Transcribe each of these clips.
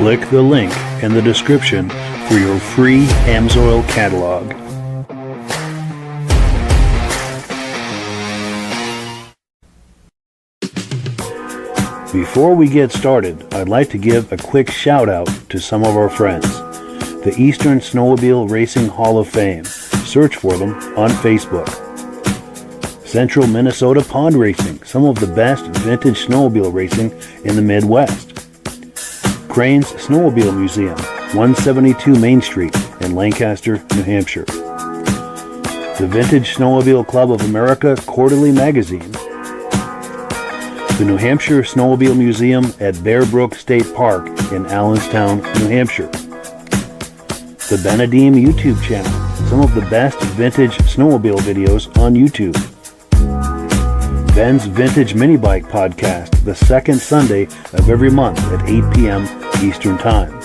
Click the link in the description for your free AMSOIL catalog. Before we get started, I'd like to give a quick shout out to some of our friends. The Eastern Snowmobile Racing Hall of Fame. Search for them on Facebook. Central Minnesota Pond Racing, some of the best vintage snowmobile racing in the Midwest. Crane's Snowmobile Museum, 172 Main Street in Lancaster, New Hampshire. The Vintage Snowmobile Club of America Quarterly Magazine. The New Hampshire Snowmobile Museum at Bear Brook State Park in Allenstown, New Hampshire. The Benedeem YouTube channel, some of the best vintage snowmobile videos on YouTube. Ben's Vintage Mini Bike Podcast, the second Sunday of every month at 8 p.m. Eastern Time.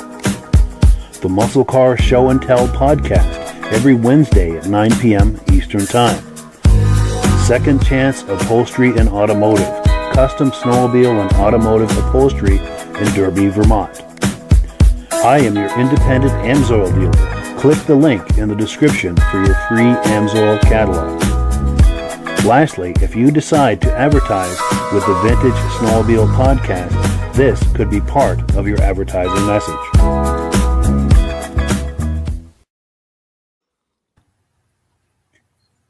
The Muscle Car Show and Tell Podcast, every Wednesday at 9 p.m. Eastern Time. Second Chance Upholstery and Automotive, custom snowmobile and automotive upholstery in Derby, Vermont. I am your independent AMSOIL dealer. Click the link in the description for your free AMSOIL catalog. Lastly, if you decide to advertise with the Vintage Snowmobile Podcast, this could be part of your advertising message.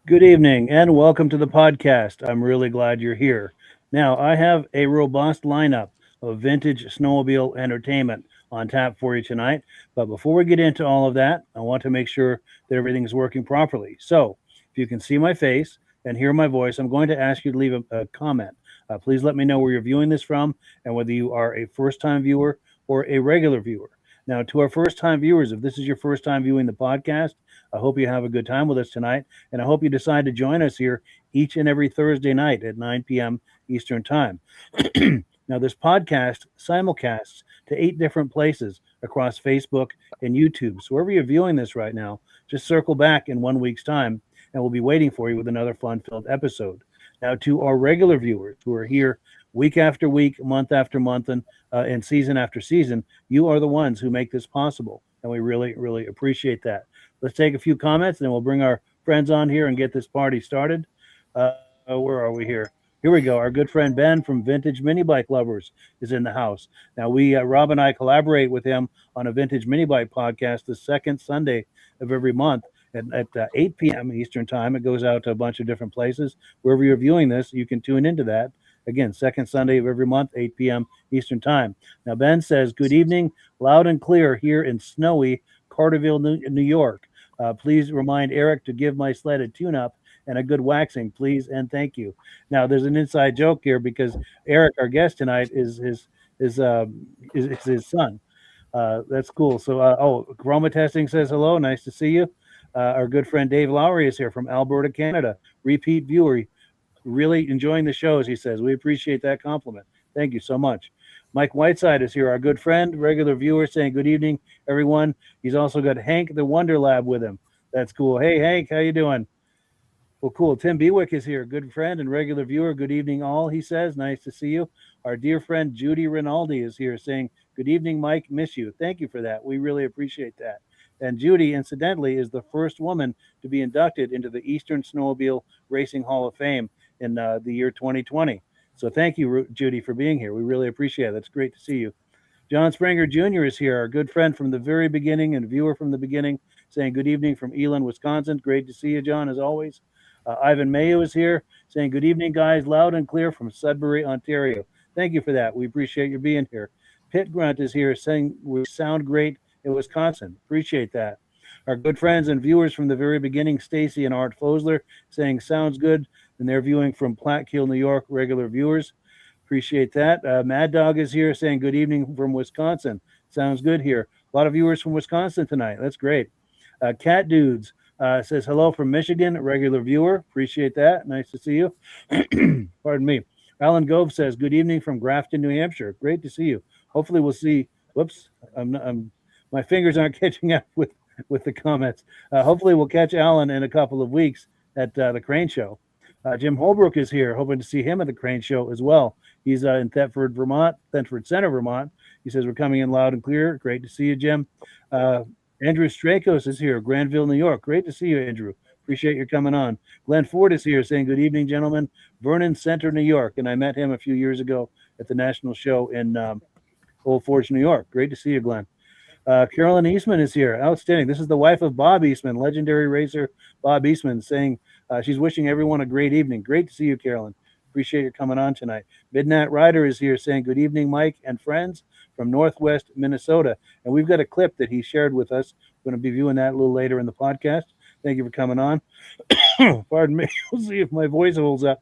Good evening and welcome to the podcast. I'm really glad you're here. Now, I have a robust lineup of vintage snowmobile entertainment on tap for you tonight. But before we get into all of that, I want to make sure that everything's working properly. So if you can see my face and hear my voice, I'm going to ask you to leave a comment. Please let me know where you're viewing this from and whether you are a first-time viewer or a regular viewer. Now, to our first-time viewers, if this is your first time viewing the podcast, I hope you have a good time with us tonight, and I hope you decide to join us here each and every Thursday night at 9 p.m. Eastern Time. Now, this podcast simulcasts to 8 different places across Facebook and YouTube. So wherever you're viewing this right now, just circle back in 1 week's time, and we'll be waiting for you with another fun-filled episode. Now, to our regular viewers who are here week after week, month after month, and season after season, you are the ones who make this possible, and we really, really appreciate that. Let's take a few comments, and then we'll bring our friends on here and get this party started. Where are we here? Here we go. Our good friend Ben from Vintage Mini Bike Lovers is in the house. Now, Rob and I collaborate with him on a Vintage Mini Bike podcast the second Sunday of every month at 8 p.m. Eastern Time. It goes out to a bunch of different places. Wherever you're viewing this, you can tune into that. Again, second Sunday of every month, 8 p.m. Eastern Time. Now, Ben says, good evening, loud and clear here in snowy Carterville, New York. Please remind Eric to give my sled a tune-up and a good waxing, please, and thank you. Now, there's an inside joke here because Eric, our guest tonight, is his son. That's cool. So, Chroma Testing says hello. Nice to see you. Our good friend Dave Lowry is here from Alberta, Canada. Repeat viewer. Really enjoying the shows, he says. We appreciate that compliment. Thank you so much. Mike Whiteside is here, our good friend, regular viewer, saying good evening, everyone. He's also got Hank the Wonder Lab with him. That's cool. Hey, Hank, how you doing? Well, cool. Tim Bewick is here, good friend and regular viewer. Good evening, all, he says. Nice to see you. Our dear friend Judy Rinaldi is here saying, good evening, Mike. Miss you. Thank you for that. We really appreciate that. And Judy, incidentally, is the first woman to be inducted into the Eastern Snowmobile Racing Hall of Fame in the year 2020. So thank you, Judy, for being here. We really appreciate it. It's great to see you. John Springer Jr. is here, our good friend from the very beginning and viewer from the beginning, saying good evening from Eland, Wisconsin. Great to see you, John, as always. Ivan Mayo is here, saying good evening, guys, loud and clear from Sudbury, Ontario. Thank you for that. We appreciate you being here. Pitt Grunt is here, saying we sound great in Wisconsin. Appreciate that. Our good friends and viewers from the very beginning, Stacy and Art Fosler, saying sounds good, and they're viewing from Plattkill, New York, regular viewers. Appreciate that. Mad Dog is here saying good evening from Wisconsin. Sounds good here. A lot of viewers from Wisconsin tonight. That's great. Cat Dudes says hello from Michigan, regular viewer. Appreciate that. Nice to see you. Pardon me. Alan Gove says good evening from Grafton, New Hampshire. Great to see you. Hopefully we'll see. Whoops. My fingers aren't catching up with the comments. Hopefully we'll catch Alan in a couple of weeks at the Crane Show. Jim Holbrook is here, hoping to see him at the Crane Show as well. He's in Thetford, Vermont, Thetford Center, Vermont. He says we're coming in loud and clear. Great to see you, Jim. Andrew Strakos is here, Granville, New York. Great to see you, Andrew. Appreciate your coming on. Glenn Ford is here saying, good evening, gentlemen. Vernon Center, New York. And I met him a few years ago at the national show in Old Forge, New York. Great to see you, Glenn. Carolyn Eastman is here. Outstanding. This is the wife of Bob Eastman, legendary racer Bob Eastman, saying she's wishing everyone a great evening. Great to see you, Carolyn. Appreciate your coming on tonight. Midnight Rider is here saying, good evening, Mike and friends from Northwest Minnesota. And we've got a clip that he shared with us. We're going to be viewing that a little later in the podcast. Thank you for coming on. Pardon me. We'll see if my voice holds up.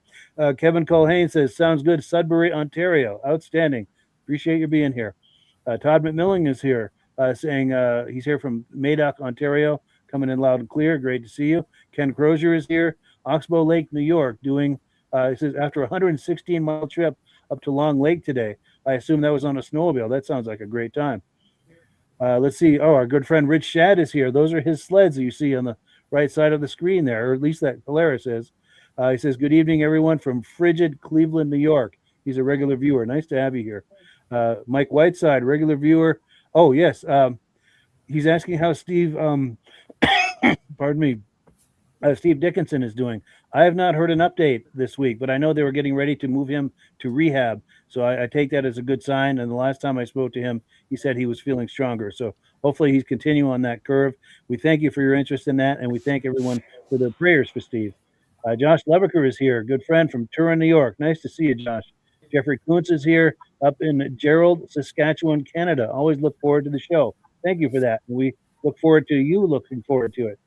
Kevin Colhane says, sounds good. Sudbury, Ontario. Outstanding. Appreciate you being here. Todd McMillan is here saying he's here from Madoc, Ontario, coming in loud and clear. Great to see you. Ken Crozier is here. Oxbow Lake, New York, doing he says, after a 116-mile trip up to Long Lake today. I assume that was on a snowmobile. That sounds like a great time. Let's see. Oh, our good friend Rich Shad is here. Those are his sleds that you see on the right side of the screen there, or at least that Polaris is. He says, good evening, everyone from frigid Cleveland, New York. He's a regular viewer. Nice to have you here. Mike Whiteside, regular viewer. Oh, yes. He's asking how Steve, pardon me, Steve Dickinson is doing. I have not heard an update this week, but I know they were getting ready to move him to rehab. So I take that as a good sign. And the last time I spoke to him, he said he was feeling stronger. So hopefully he's continuing on that curve. We thank you for your interest in that. And we thank everyone for their prayers for Steve. Josh Levicker is here, good friend from Turin, New York. Nice to see you, Josh. Jeffrey Kuntz is here up in Gerald, Saskatchewan, Canada. Always look forward to the show. Thank you for that. We look forward to you looking forward to it.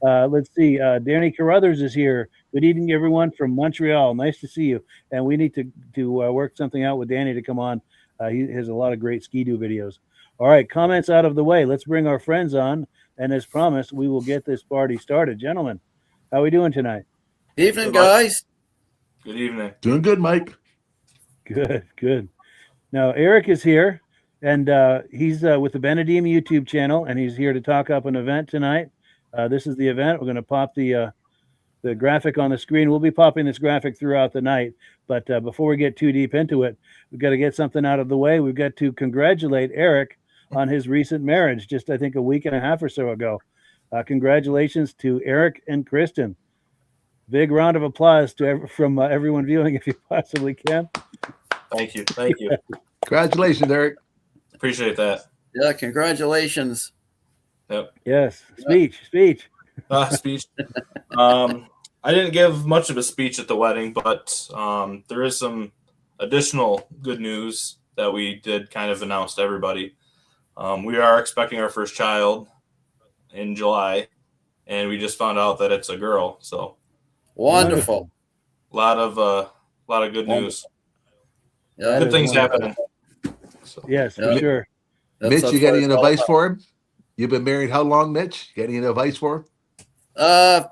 Let's see. Danny Carruthers is here. Good evening, everyone from Montreal. Nice to see you. And we need to work something out with Danny to come on. He has a lot of great Ski-Doo videos. All right, comments out of the way. Let's bring our friends on. And as promised, we will get this party started. Gentlemen, how are we doing tonight? Evening, guys. Good evening. Doing good, Mike. Good. Now, Eric is here, and he's with the Benedeem YouTube channel, and he's here to talk up an event tonight. This is the event. We're going to pop the graphic on the screen. We'll be popping this graphic throughout the night, but before we get too deep into it, we've got to get something out of the way. We've got to congratulate Eric on his recent marriage, just I think a week and a half or so ago. Congratulations to Eric and Kristen. Big round of applause from everyone viewing, if you possibly can. Thank you. Congratulations, Eric. Appreciate that. Yeah, congratulations. Yep. Yes. Speech. Speech. I didn't give much of a speech at the wedding, but there is some additional good news that we did kind of announce to everybody. We are expecting our first child in July, and we just found out that it's a girl. So wonderful. A lot of good news. Yeah, good things happening. So, yes, for sure. Mitch, you got any advice for him? You've been married how long, Mitch? You got any advice for him?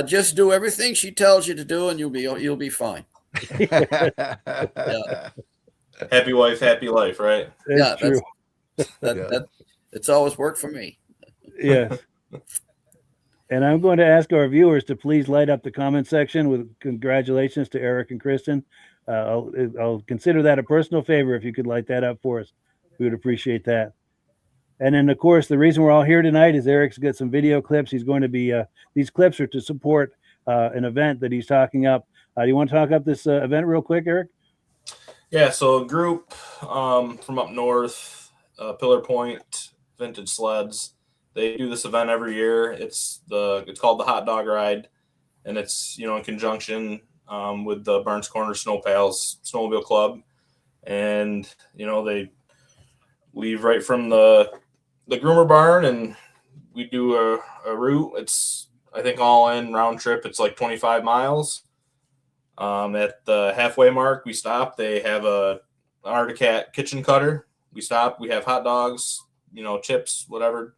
Just do everything she tells you to do, and you'll be fine. Yeah. Happy wife, happy life, right? That's true. It's always worked for me. Yes. And I'm going to ask our viewers to please light up the comment section with congratulations to Eric and Kristen. I'll consider that a personal favor if you could light that up for us. We would appreciate that. And then, of course, the reason we're all here tonight is Eric's got some video clips. He's going to be these clips are to support an event that he's talking up. Do you want to talk up this event real quick, Eric? Yeah. So a group from up north, Pillar Point Vintage Sleds. They do this event every year. It's called the Hot Dog Ride, and it's in conjunction with the Burns Corner Snow Pals Snowmobile Club, and they leave right from the groomer barn, and we do a route. It's I think all in round trip. It's like 25 miles. At the halfway mark, we stop. They have a Arctic Cat kitchen cutter. We stop. We have hot dogs, chips, whatever.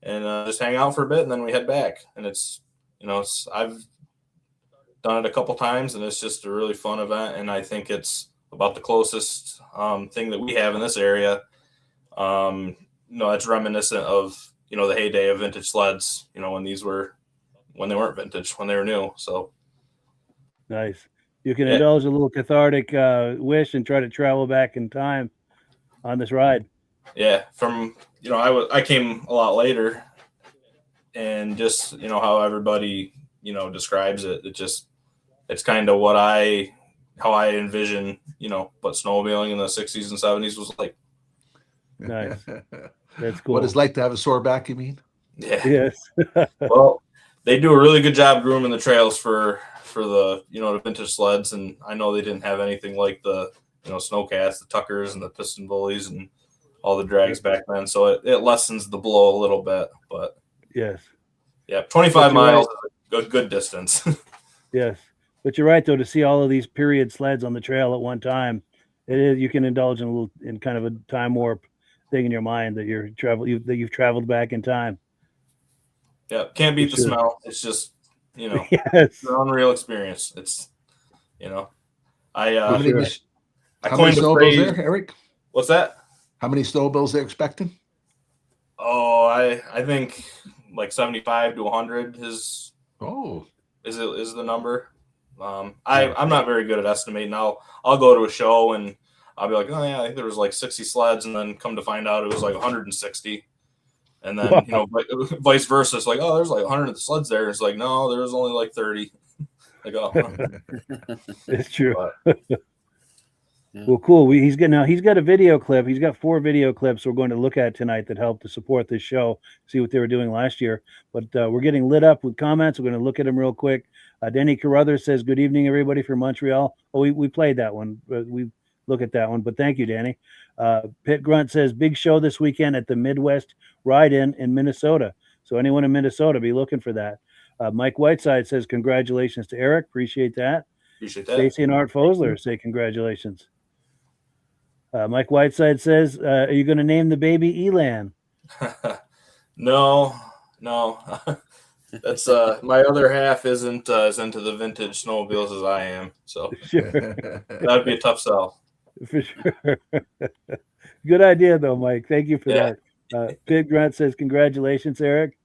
And just hang out for a bit, and then we head back. And I've done it a couple times, and it's just a really fun event. And I think it's about the closest thing that we have in this area. It's reminiscent of the heyday of vintage sleds. When they weren't vintage, when they were new. So nice. you can indulge a little cathartic wish and try to travel back in time on this ride. Yeah, from I came a lot later, and just how everybody describes it. It's kind of how I envision what snowmobiling in the 60s and 70s was like. Nice, that's cool. What it's like to have a sore back, you mean? Yeah. Yes. Well, they do a really good job grooming the trails for the the vintage sleds, and I know they didn't have anything like the snowcats, the tuckers, and the piston bullies, and all the drags back then. So it lessens the blow a little bit, but yes, yeah, 25 miles is a good distance. Yes, but you're right though, to see all of these period sleds on the trail at one time, you can indulge in kind of a time warp thing in your mind that you've traveled back in time. Yeah, can't beat the smell. It's just yes, it's an unreal experience. It's I how many coined the snowmobiles phrase. there, Eric? What's that? How many snowmobiles they're expecting? Oh, I think like 75 to 100 is the number. I'm not very good at estimating. I'll go to a show and I'll be like, oh yeah, I think there was like 60 sleds, and then come to find out it was like 160. And then vice versa. It's like, oh, there's like 100 sleds there. It's like, no, there was only like 30. Like, oh, it's true. Well, cool. He's got a video clip. He's got 4 video clips we're going to look at tonight that help to support this show. See what they were doing last year. But we're getting lit up with comments. We're going to look at them real quick. Denny Carruthers says, "Good evening, everybody from Montreal." Oh, we played that one. We look at that one. But thank you, Danny. Pitt Grunt says, "Big show this weekend at the Midwest Ride-In in Minnesota." So anyone in Minnesota, be looking for that. Mike Whiteside says, "Congratulations to Eric." Appreciate that. Stacy and Art Fosler say congratulations. Mike Whiteside says, "Are you going to name the baby Elan?" No. That's my other half isn't as into the vintage snowmobiles as I am, so Sure. that'd be a tough sell. For sure. Good idea, though, Mike. Thank you for that. Pig Grunt says, "Congratulations, Eric."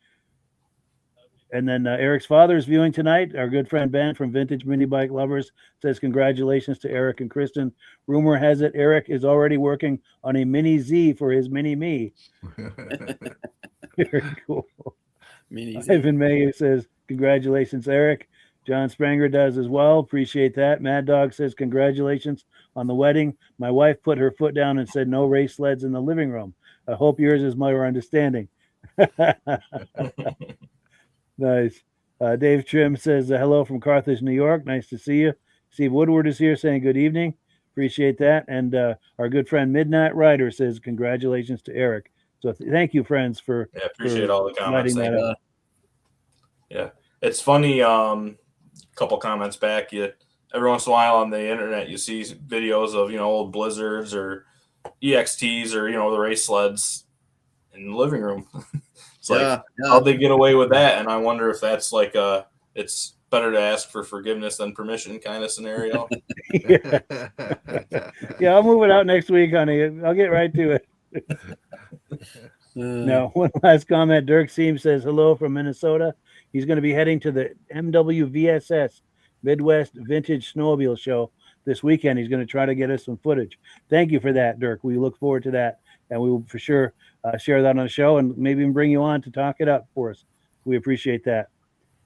And then Eric's father is viewing tonight. Our good friend Ben from Vintage Mini Bike Lovers says, "Congratulations to Eric and Kristen. Rumor has it Eric is already working on a Mini Z for his Mini Me." Very cool. Mini Z. Ivan May says, "Congratulations, Eric." John Spranger does as well. Appreciate that. Mad Dog says, "Congratulations on the wedding. My wife put her foot down and said no race sleds in the living room. I hope yours is more understanding." Nice. Dave Trim says, "Hello from Carthage, New York. Nice to see you." Steve Woodward is here saying good evening. Appreciate that. And our good friend Midnight Rider says, "Congratulations to Eric." So thank you, friends, for appreciate all the comments. That yeah, it's funny. Couple comments back, every once in a while on the internet you see videos of old Blizzards or EXTs or the race sleds in the living room. It's how'd they get away with that? And I wonder if that's like it's better to ask for forgiveness than permission kind of scenario. Yeah, I'll move it out next week, honey. I'll get right to it. Now, one last comment. Dirk Seam says, "Hello from Minnesota." He's going to be heading to the MWVSS Midwest Vintage Snowmobile Show this weekend. He's going to try to get us some footage. Thank you for that, Dirk. We look forward to that, and we will for sure share that on the show and maybe even bring you on to talk it up for us. We appreciate that.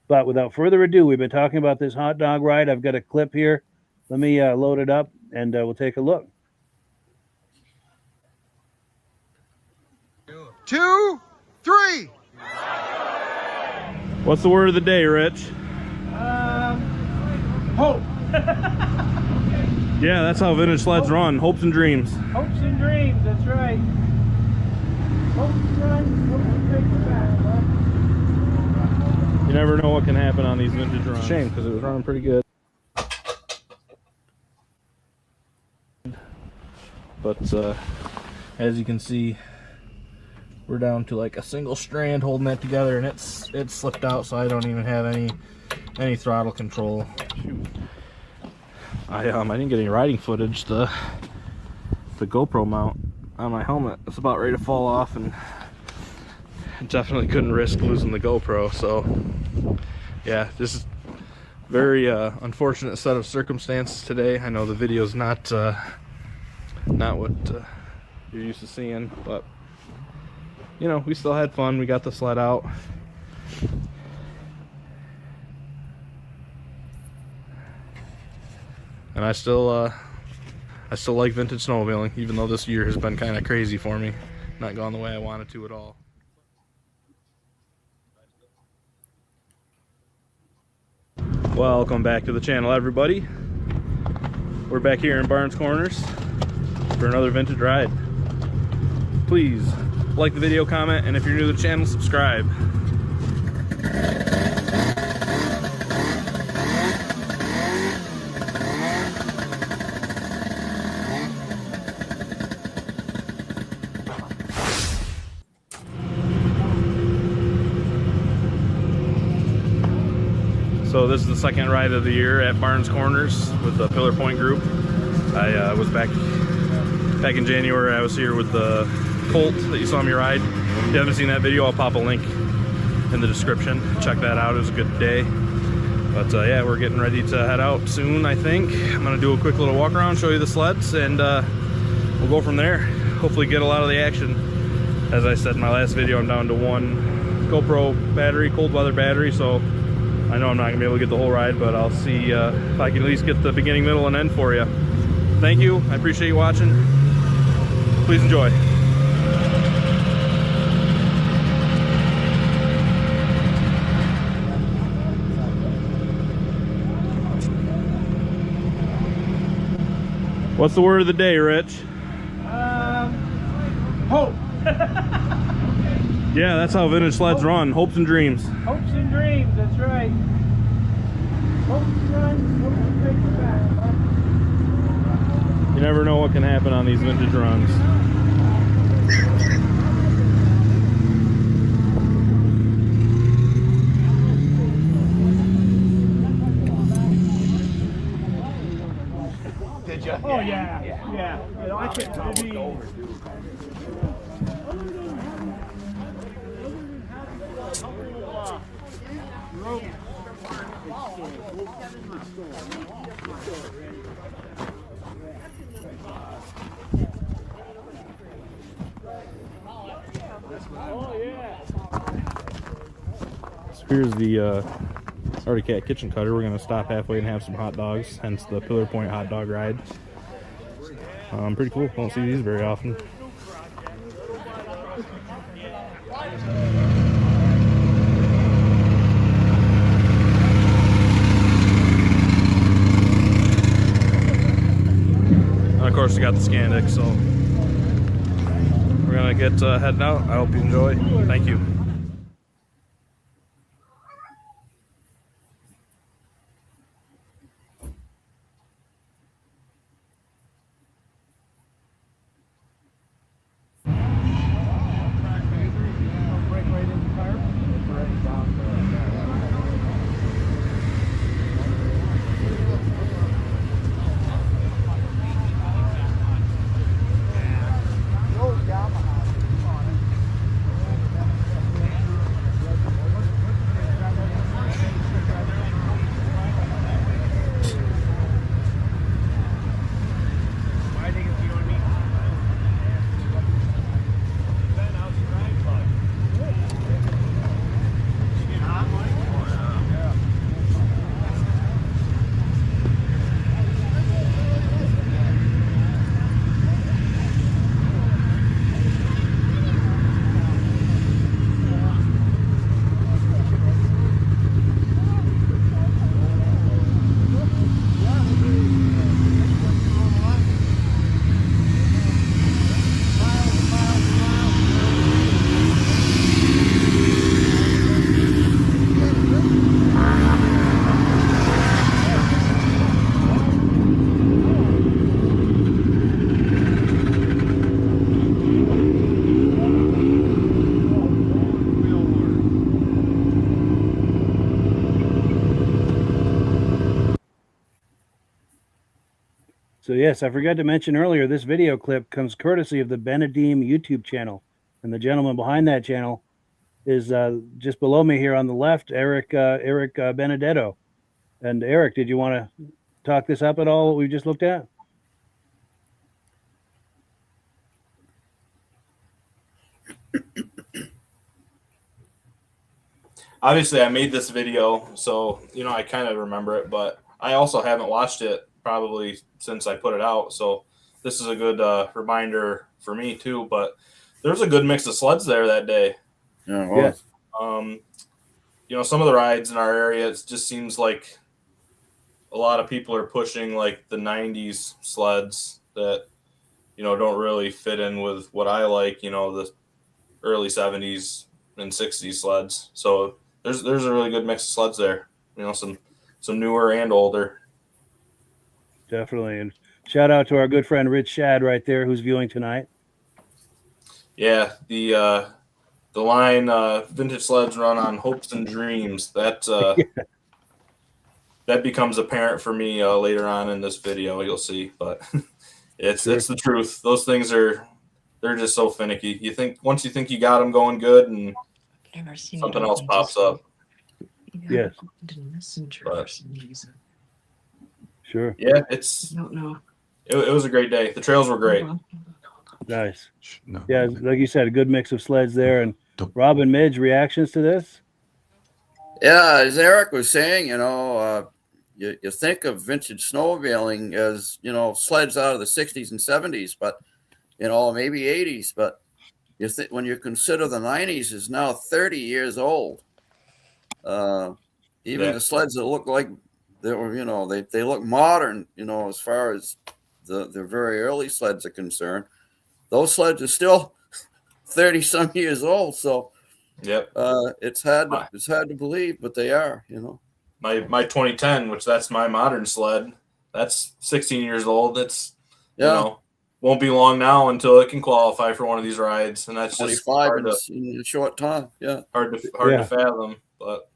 But without further ado, we've been talking about this hot dog ride. I've got a clip here. Let me load it up, and we'll take a look. 2, 3. What's the word of the day, Rich? Hope. Yeah, that's how vintage sleds run. Hopes and dreams. Hopes and dreams. That's right. Hopes and dreams. You never know what can happen on these vintage runs. Shame, because it was running pretty good. But as you can see, we're down to like a single strand holding that together, and it's slipped out, so I don't even have any throttle control. Shoot. I didn't get any riding footage. The GoPro mount on my helmet is about ready to fall off, and definitely couldn't risk losing the GoPro. So yeah, this is Very unfortunate set of circumstances today. I know the video's not what you're used to seeing, but you know, we still had fun. We got the sled out. And I still like vintage snowmobiling, even though this year has been kind of crazy for me. Not gone the way I wanted to at all. Welcome back to the channel, everybody. We're back here in Barnes Corners for another vintage ride. Please like the video, comment, and if you're new to the channel, subscribe. So this is the second ride of the year at Barnes Corners with the Pillar Point group. I was back in January. I was here with the Colt that you saw me ride. If you haven't seen that video, I'll pop a link in the description. Check that out. It was a good day. But yeah, we're getting ready to head out soon, I think. I'm gonna do a quick little walk around, show you the sleds, and we'll go from there. Hopefully get a lot of the action. As I said in my last video, I'm down to one GoPro battery, cold weather battery, so I know I'm not gonna be able to get the whole ride, but I'll see if I can at least get the beginning, middle, and end for you. Thank you. I appreciate you watching. Please enjoy. What's the word of the day, Rich? Hope. Yeah, that's how vintage sleds run. Hopes and dreams. Hopes and dreams, that's right. Hopes and runs, hopes and take it back. You never know what can happen on these vintage runs. Did you? Oh yeah, yeah. You know, I can't. I mean, So here's the Arctic Cat kitchen cutter. We're gonna stop halfway and have some hot dogs, hence the Pillar Point hot dog ride. Pretty cool. Don't see these very often. And of course, we got the Scandic, so we're gonna get heading out. I hope you enjoy. Thank you. So yes, I forgot to mention earlier, this video clip comes courtesy of the Benedeem YouTube channel. And the gentleman behind that channel is just below me here on the left, Eric Benedetto. And Eric, did you want to talk this up at all, what we just looked at? Obviously, I made this video, so, I kind of remember it, but I also haven't watched it probably since I put it out. So this is a good reminder for me too, but there's a good mix of sleds there that day. Yeah. Well, Some of the rides in our area, it just seems like a lot of people are pushing like the 90s sleds that, don't really fit in with what I like, the early 70s and 60s sleds. So there's a really good mix of sleds there, some newer and older. Definitely. And shout out to our good friend Rich Shad right there, who's viewing tonight. Yeah, the line vintage sleds run on hopes and dreams. That that becomes apparent for me later on in this video. You'll see, but it's the truth. Those things they're just so finicky. Once you think you got them going good, and something else pops up. Yes. But, sure. Yeah, it was a great day. The trails were great. Nice. No. Yeah, like you said, a good mix of sleds there. And Rob and Midge, reactions to this? yeah, as Eric was saying, you think of vintage snowmobiling as, sleds out of the 60s and 70s, but, maybe 80s. But when you consider the 90s is now 30 years old, even the sleds that look like they were, they look modern, as far as the very early sleds are concerned. Those sleds are still 30 some years old. So yep. It's hard to believe, but they are, My 2010, which that's my modern sled, that's 16 years old. It's won't be long now until it can qualify for one of these rides, and that's just 25 in a short time. Yeah, hard to fathom. But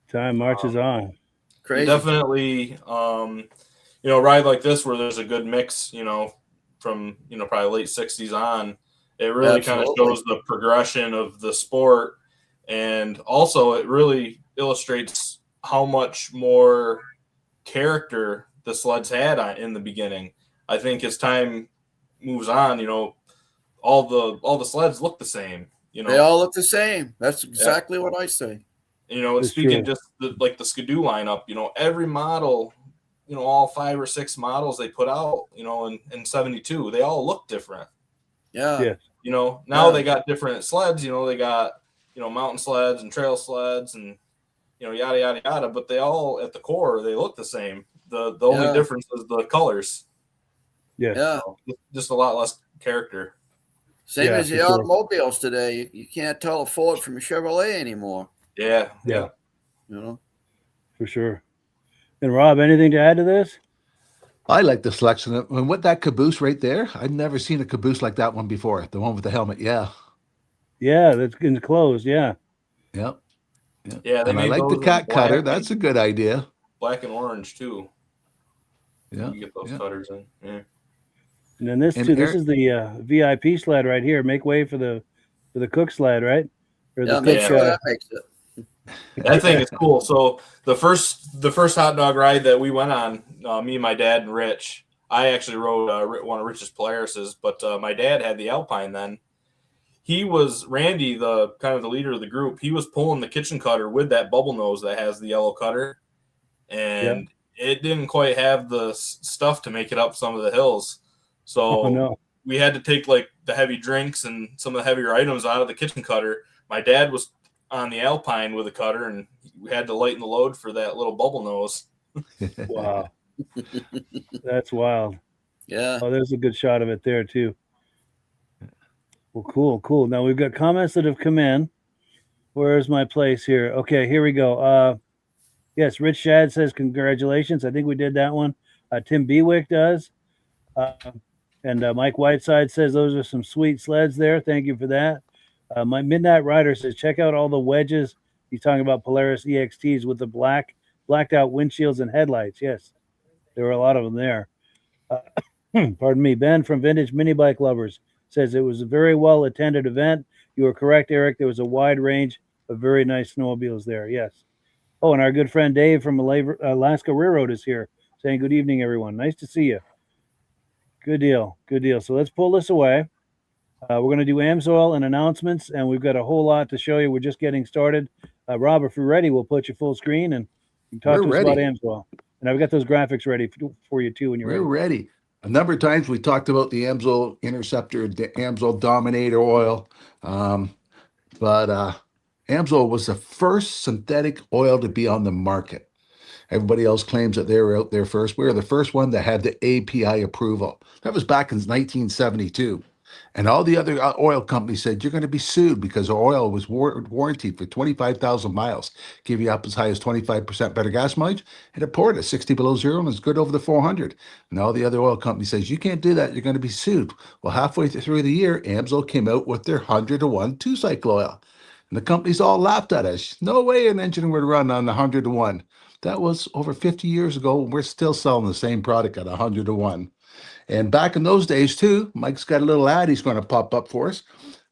time marches on. Crazy. Definitely, ride like this where there's a good mix, from probably late 60s on. It really kind of shows the progression of the sport, and also it really illustrates how much more character the sleds had in the beginning. I think as time moves on, all the sleds look the same. They all look the same. That's exactly what I say. And speaking just the Skidoo lineup, every model, all 5 or 6 models they put out, in 72, they all look different. Yeah. Now they got different sleds, they got, mountain sleds and trail sleds and, yada, yada, yada, but they all at the core, they look the same. The only difference is the colors. Yeah. Just a lot less character. Same as the automobiles today. You can't tell a Ford from a Chevrolet anymore. Yeah. For sure. And Rob, anything to add to this? I like the selection. And with that caboose right there, I've never seen a caboose like that one before. The one with the helmet. Yeah. Yeah, that's enclosed. Yeah. Yep. Yeah. And I like the cat cutter. That's a good idea. Black and orange too. Yeah. You get those cutters in. Yeah. And then this is the VIP sled right here. Make way for the Cook sled, right? Or the make sure that makes it. That thing is cool. So the first hot dog ride that we went on, me, my dad, and Rich, I actually rode one of Rich's Polaris's, but my dad had the Alpine then. He was Randy, the kind of the leader of the group. He was pulling the kitchen cutter with that bubble nose that has the yellow cutter, and it didn't quite have the stuff to make it up some of the hills. So we had to take like the heavy drinks and some of the heavier items out of the kitchen cutter. My dad was on the Alpine with a cutter, and we had to lighten the load for that little bubble nose. Wow. That's wild. Yeah. Oh, there's a good shot of it there too. Well, cool. Now we've got comments that have come in. Where's my place here? Okay, here we go. Yes, Rich Shad says congratulations. I think we did that one. Tim Bewick does. And Mike Whiteside says those are some sweet sleds there. Thank you for that. My Midnight Rider says check out all the wedges. He's talking about Polaris EXTs with the blacked out windshields and headlights. Yes, there were a lot of them there. Pardon me. Ben from Vintage Mini Bike Lovers says it was a very well attended event. You are correct, Eric. There was a wide range of very nice snowmobiles there. Yes. Oh, and our good friend Dave from Alaska Railroad is here saying good evening, everyone. Nice to see you. Good deal. Good deal. So let's pull this away. We're going to do AMSOIL and announcements, and we've got a whole lot to show you. We're just getting started. Rob, if you're ready, we'll put you full screen and you can talk to us about AMSOIL. And I've got those graphics ready for you too when you're ready. We're ready. A number of times we talked about the AMSOIL Interceptor, the AMSOIL Dominator oil, but AMSOIL was the first synthetic oil to be on the market. Everybody else claims that they were out there first. We were the first one that had the API approval. That was back in 1972. And all the other oil companies said, you're going to be sued because our oil was warranted for 25,000 miles. Give you up as high as 25% better gas mileage. And it poured at 60 below zero and it's good over the 400. And all the other oil companies says, you can't do that. You're going to be sued. Well, halfway through the year, AMSOIL came out with their 100-to-1 two-cycle oil. And the companies all laughed at us. No way an engine would run on the 100-to-1. That was over 50 years ago. And we're still selling the same product at 100-to-1. And back in those days, too, Mike's got a little ad he's going to pop up for us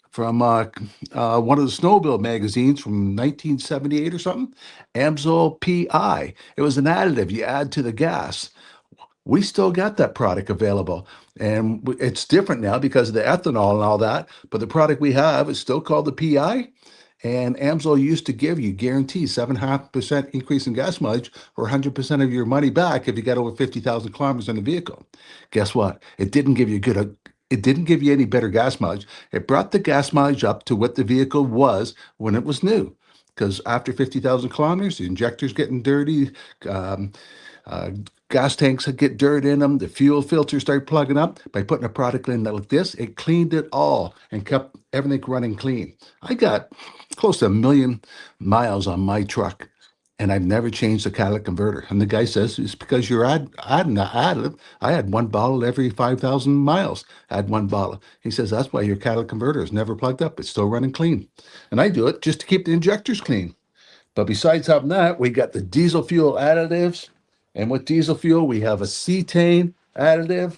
from one of the snowmobile magazines from 1978 or something, AMSOIL PI. It was an additive you add to the gas. We still got that product available. And it's different now because of the ethanol and all that. But the product we have is still called the PI. And AMSOIL used to give you guaranteed 7.5% increase in gas mileage or 100% of your money back if you got over 50,000 kilometers in the vehicle. Guess what? It didn't give you any better gas mileage. It brought the gas mileage up to what the vehicle was when it was new. Because after 50,000 kilometers, the injector's getting dirty, gas tanks get dirt in them, the fuel filters start plugging up. By putting a product in like this, it cleaned it all and kept everything running clean. I got close to 1 million miles on my truck, and I've never changed the catalytic converter. And the guy says, it's because you're adding the additive. I had one bottle every 5,000 miles. Add one bottle. He says, that's why your catalytic converter is never plugged up. It's still running clean. And I do it just to keep the injectors clean. But besides having that, we got the diesel fuel additives. And with diesel fuel, we have a cetane additive,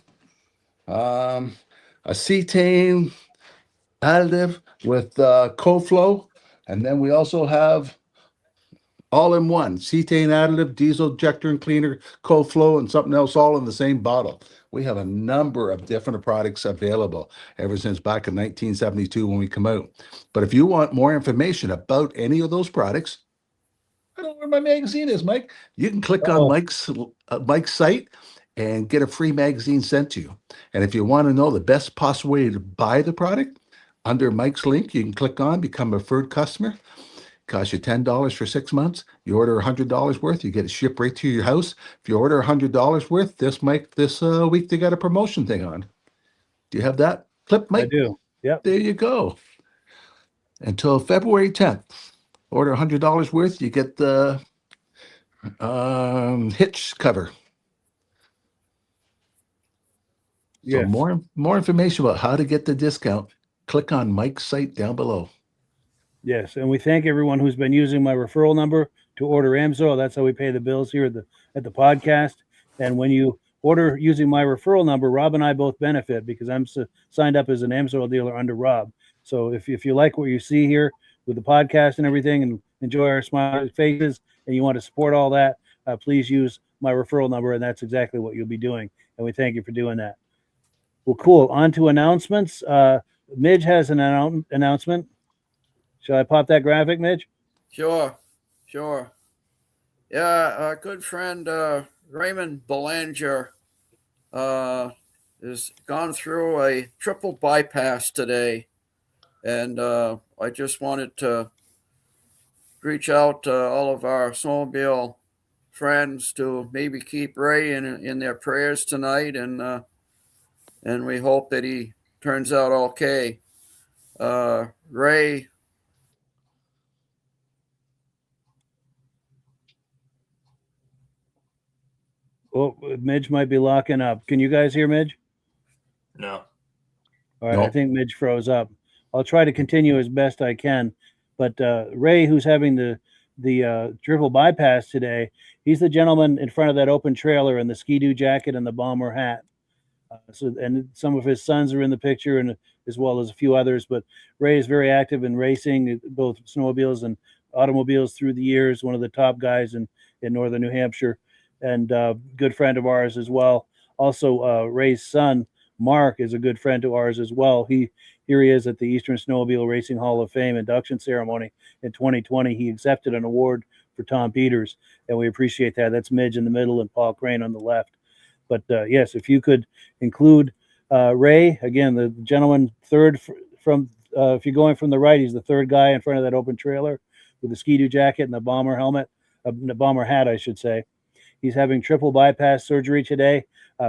with CoFlow. And then we also have all-in-one cetane additive, diesel injector and cleaner, CoFlow, and something else all in the same bottle. We have a number of different products available ever since back in 1972 when we come out. But if you want more information about any of those products, I don't know where my magazine is, Mike. You can click on Mike's site and get a free magazine sent to you. And if you want to know the best possible way to buy the product, under Mike's link, you can click on Become a Preferred Customer. Costs you $10 for 6 months. You order $100 worth, you get it shipped right to your house. If you order $100 worth, this week they got a promotion thing on. Do you have that clip, Mike? I do. Yep. There you go. Until February 10th. Order $100 worth, you get the hitch cover. Yes. So more information about how to get the discount, click on Mike's site down below. Yes, and we thank everyone who's been using my referral number to order AMSOIL. That's how we pay the bills here at the podcast. And when you order using my referral number, Rob and I both benefit because I'm signed up as an AMSOIL dealer under Rob. So if you like what you see here with the podcast and everything and enjoy our smiling faces and you want to support all that, please use my referral number, and that's exactly what you'll be doing. And we thank you for doing that. Well, cool. On to announcements. Midge has an announcement. Shall I pop that graphic, Midge? Sure. Yeah, our good friend Raymond Belanger has gone through a triple bypass today. And I just wanted to reach out to all of our snowmobile friends to maybe keep Ray in their prayers tonight. And we hope that he turns out okay. Ray. Oh, Midge might be locking up. Can you guys hear Midge? No. All right, No. I think Midge froze up. I'll try to continue as best I can. But Ray, who's having the triple bypass today, he's the gentleman in front of that open trailer in the Ski-Doo jacket and the bomber hat. And some of his sons are in the picture, and as well as a few others. But Ray is very active in racing, both snowmobiles and automobiles through the years, one of the top guys in northern New Hampshire, and good friend of ours as well. Also, Ray's son, Mark, is a good friend to ours as well. Here he is at the Eastern Snowmobile Racing Hall of Fame induction ceremony in 2020. He accepted an award for Tom Peters, and we appreciate that. That's Midge in the middle and Paul Crane on the left. But yes, if you could include Ray, again, the gentleman third from, if you're going from the right, he's the third guy in front of that open trailer with the Ski-Doo jacket and the bomber helmet, the bomber hat, I should say. He's having triple bypass surgery today.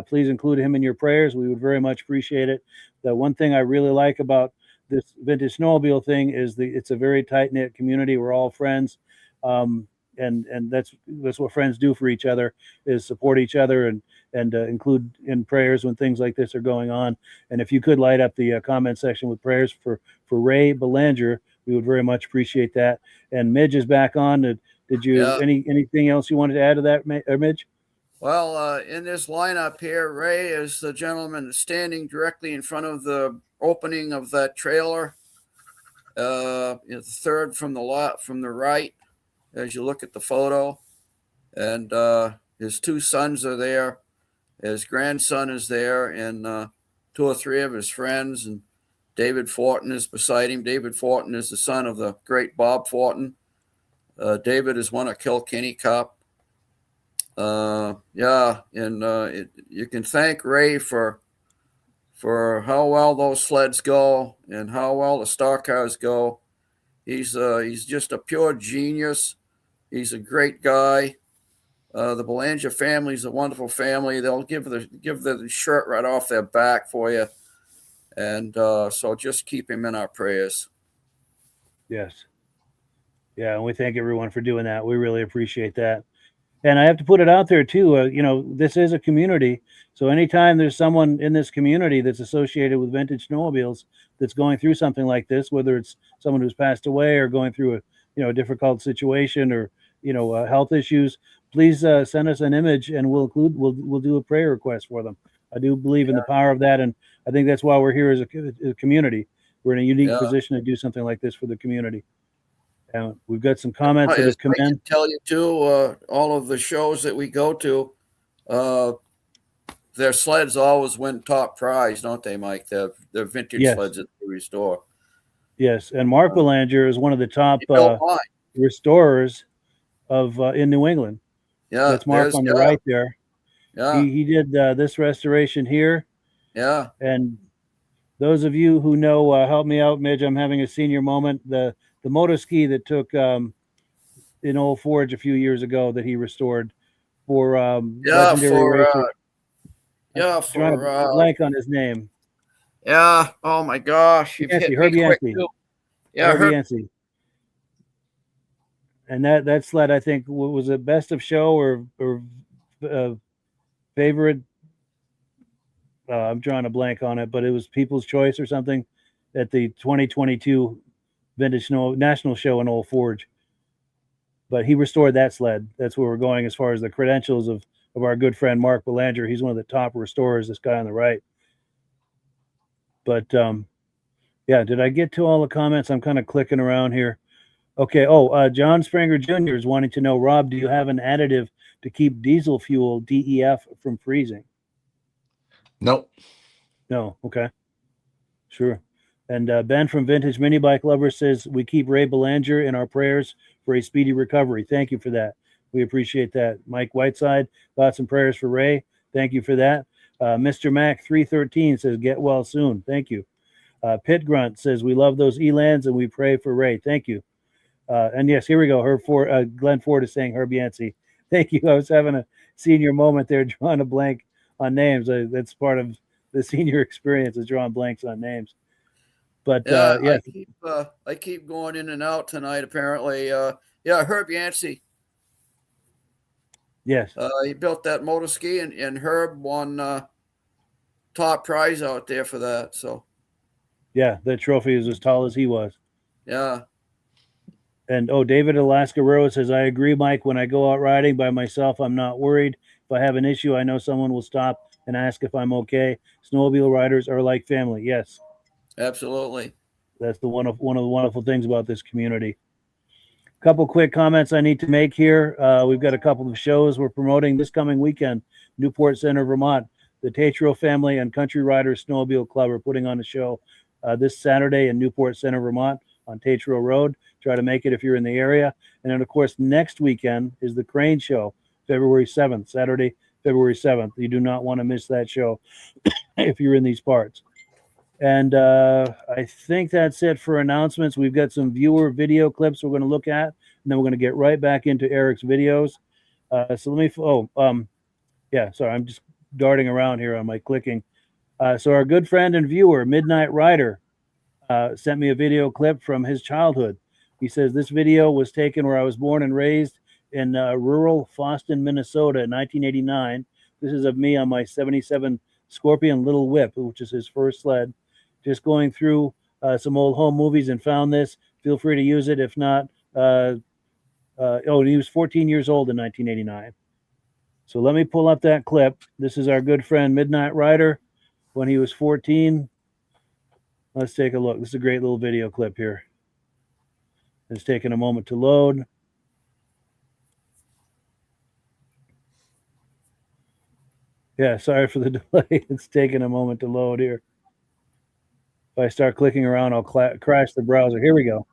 Please include him in your prayers. We would very much appreciate it. The one thing I really like about this Vintage Snowmobile thing is it's a very tight-knit community. We're all friends. And that's what friends do for each other, is support each other and include in prayers when things like this are going on. And if you could light up the comment section with prayers for Ray Belanger, we would very much appreciate that. And Midge is back on. Did you anything else you wanted to add to that, Midge? Well, in this lineup here, Ray is the gentleman standing directly in front of the opening of that trailer. The third from the right, as you look at the photo, and his two sons are there. His grandson is there, and two or three of his friends. And David Fortin is beside him. David Fortin is the son of the great Bob Fortin. David has won a Kilkenny Cup. You can thank Ray for how well those sleds go and how well the stock cars go. He's just a pure genius. He's a great guy. The Belanger family is a wonderful family. They'll give the shirt right off their back for you. And so just keep him in our prayers. Yes. Yeah, and we thank everyone for doing that. We really appreciate that. And I have to put it out there too. This is a community. So anytime there's someone in this community that's associated with vintage snowmobiles that's going through something like this, whether it's someone who's passed away or going through a difficult situation or health issues, please send us an image and we'll do a prayer request for them. I do believe in the power of that, and I think that's why we're here as a community. We're in a unique position to do something like this for the community. And we've got some comments that have come in. I can tell you too, all of the shows that we go to, their sleds always win top prize, don't they, Mike? The vintage sleds that they restore. Yes, and Mark Belanger is one of the top restorers of in New England. Yeah, that's Mark on the right there. Yeah, he did this restoration here. Yeah, and those of you who know, help me out, Midge. I'm having a senior moment. The moto ski that took in Old Forge a few years ago that he restored for legendary racer. Blank on his name. Yeah. Oh my gosh. Herbie Yancey. Yeah, Herbie Yancey. And that sled, I think, was it best of show or favorite? I'm drawing a blank on it, but it was People's Choice or something at the 2022 Vintage National Show in Old Forge. But he restored that sled. That's where we're going as far as the credentials of our good friend Mark Belanger. He's one of the top restorers, this guy on the right. But did I get to all the comments? I'm kind of clicking around here. Okay. John Springer Jr. is wanting to know, Rob, do you have an additive to keep diesel fuel DEF from freezing? Nope. No. Okay. Sure. And Ben from Vintage Mini Bike Lovers says, we keep Ray Belanger in our prayers for a speedy recovery. Thank you for that. We appreciate that. Mike Whiteside, thoughts and prayers for Ray. Thank you for that. Mr. Mac 313 says, get well soon. Thank you. Pit Grunt says, we love those Elands and we pray for Ray. Thank you. And yes, here we go. Glenn Ford is saying Herb Yancey. Thank you. I was having a senior moment there, drawing a blank on names. That's part of the senior experience, is drawing blanks on names. But yes, I keep going in and out tonight. Apparently, Herb Yancey. Yes, he built that motor ski, and Herb won top prize out there for that. So, yeah, that trophy is as tall as he was. Yeah. And David Alaska Rose says, I agree, Mike. When I go out riding by myself, I'm not worried. If I have an issue, I know someone will stop and ask if I'm okay. Snowmobile riders are like family. Yes. Absolutely. That's one of the wonderful things about this community. Couple quick comments I need to make here. We've got a couple of shows we're promoting this coming weekend. Newport Center, Vermont. The Tatro Family and Country Riders Snowmobile Club are putting on a show this Saturday in Newport Center, Vermont on Tatro Road. Try to make it if you're in the area. And then, of course, next weekend is the Crane Show, February 7th, Saturday, February 7th. You do not want to miss that show if you're in these parts. And I think that's it for announcements. We've got some viewer video clips we're going to look at, and then we're going to get right back into Eric's videos. So let me, yeah, sorry, I'm just darting around here on my clicking. So our good friend and viewer, Midnight Rider, sent me a video clip from his childhood. He says, this video was taken where I was born and raised in rural Foston, Minnesota in 1989. This is of me on my 77 Scorpion Little Whip, which is his first sled. Just going through some old home movies and found this. Feel free to use it. If not, he was 14 years old in 1989. So let me pull up that clip. This is our good friend Midnight Rider when he was 14. Let's take a look. This is a great little video clip here. It's taking a moment to load. Yeah, sorry for the delay. It's taking a moment to load here. If I start clicking around, I'll crash the browser. Here we go.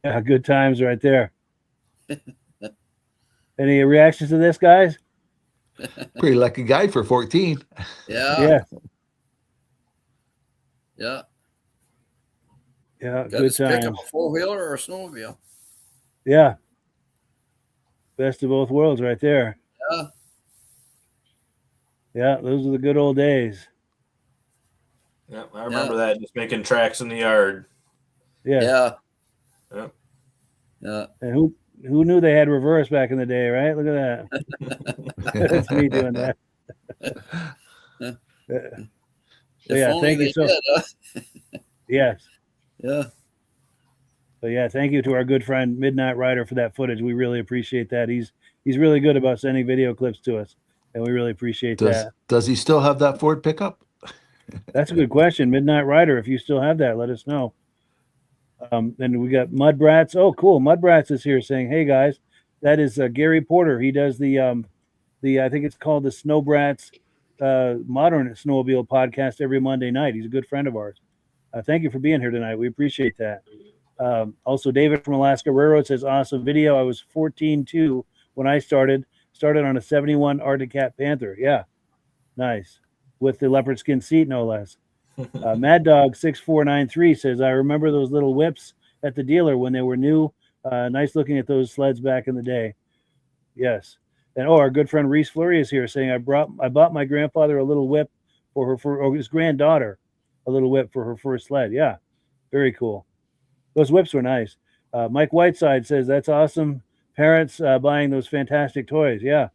Yeah, good times right there. Any reactions to this, guys? Pretty lucky guy for 14. Yeah. Yeah, Got good to pick times. up a four-wheeler or a snowmobile. Yeah. Best of both worlds right there. Yeah. Yeah, those are the good old days. Yeah, I remember that, just making tracks in the yard. Yeah. Yeah. Yep. Yeah. And who knew they had reverse back in the day, right? Look at that. That's me doing that. So yeah, thank you so. Yes. Yeah. So yeah, thank you to our good friend Midnight Rider for that footage. We really appreciate that. He's really good about sending video clips to us, and we really appreciate that. Does he still have that Ford pickup? That's a good question, Midnight Rider. If you still have that, let us know. And we got Mudbrats. Oh, cool. Mudbrats is here saying, "Hey guys, that is Gary Porter. He does the I think it's called the Snowbrats Modern Snowmobile Podcast every Monday night. He's a good friend of ours. Thank you for being here tonight. We appreciate that." Also, David from Alaska Railroad says, "Awesome video. I was 14 too when I started on a 71 Arctic Cat Panther. Yeah, nice, with the leopard skin seat, no less." Mad Dog 6493 says, "I remember those little whips at the dealer when they were new. Nice looking at those sleds back in the day." Yes. And our good friend Reese Fleury is here saying, I bought my grandfather a little whip or his granddaughter a little whip for her first sled. Yeah, very cool. Those whips were nice. Mike Whiteside says, "That's awesome. Parents buying those fantastic toys." Yeah,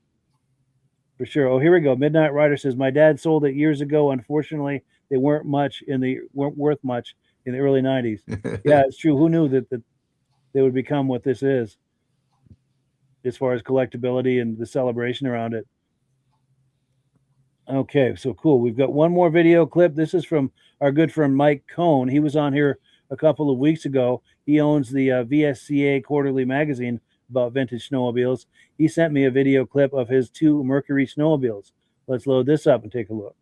for sure. Oh, here we go. Midnight Rider says, "My dad sold it years ago. Unfortunately, they weren't worth much in the early 90s. Yeah, it's true. Who knew that they would become what this is as far as collectability and the celebration around it? Okay, so cool. We've got one more video clip. This is from our good friend Mike Cohn. He was on here a couple of weeks ago. He owns the VSCA quarterly magazine about vintage snowmobiles. He sent me a video clip of his 2 Mercury snowmobiles. Let's load this up and take a look.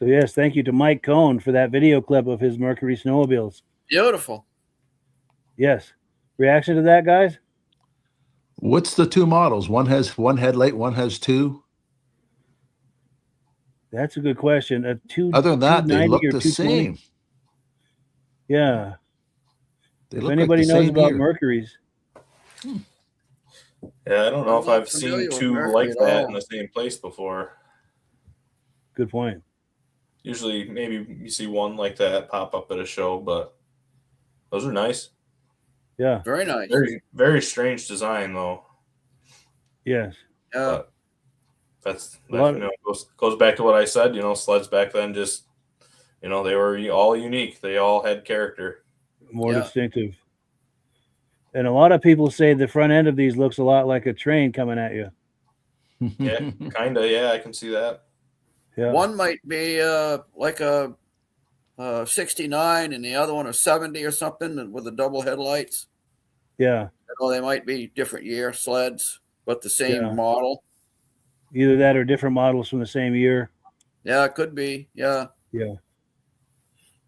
So yes, thank you to Mike Cohn for that video clip of his Mercury snowmobiles. Beautiful. Yes. Reaction to that, guys? What's the two models? One has one headlight, one has two. That's a good question. A Other than that, they 290 look or the 220? same. Yeah. They If look anybody like the knows same about here. Mercury's, Yeah, I don't know I'm if not I've seen familiar with two Mercury like at that all. in the same place before. good point. Usually, maybe you see one like that pop up at a show, but those are nice. Yeah. Very nice. Very, very strange design, though. Yes. Yeah. But A lot that goes back to what I said. Sleds back then just, they were all unique. They all had character. More Yeah. distinctive. And a lot of people say the front end of these looks a lot like a train coming at you. Yeah, kind of. Yeah, I can see that. Yeah. One might be like a 69 and the other one a 70 or something with the double headlights. Yeah. They might be different year sleds, but the same Yeah. model. Either that or different models from the same year. Yeah, it could be. Yeah. Yeah.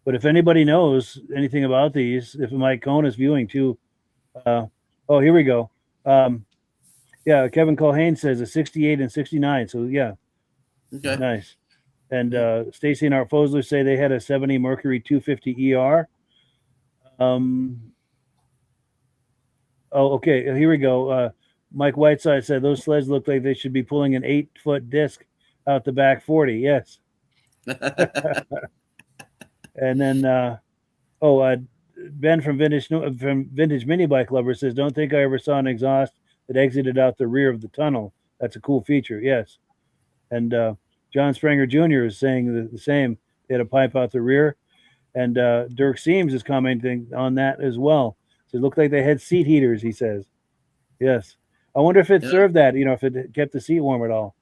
But if anybody knows anything about these, if Mike Cohn is viewing too, oh, here we go. Yeah, Kevin Colhane says a 68 and 69. So yeah, Okay. nice. And Stacy and Art Fosler say they had a 70 Mercury 250 ER. Oh, okay. Here we go. Mike Whiteside said those sleds look like they should be pulling an 8-foot disc out the back 40. Yes. And then, Ben from Vintage Mini Bike Lovers says, "Don't think I ever saw an exhaust that exited out the rear of the tunnel. That's a cool feature." Yes. And John Springer Jr. is saying the same. They had a pipe out the rear. And Dirk Seams is commenting on that as well. So it looked like they had seat heaters, he says. Yes. I wonder if it served that, if it kept the seat warm at all.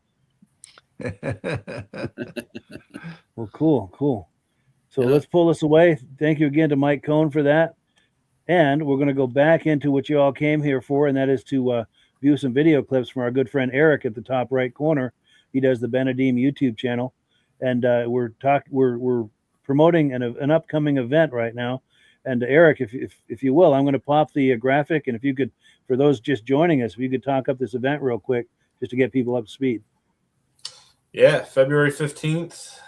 Well, cool. So let's pull this away. Thank you again to Mike Cohn for that. And we're going to go back into what you all came here for, and that is to view some video clips from our good friend Eric at the top right corner. He does the Benedeem YouTube channel. And we're promoting an upcoming event right now. And Eric, if you will, I'm going to pop the graphic. And if you could, for those just joining us, if you could talk up this event real quick, just to get people up to speed. Yeah, February 15th.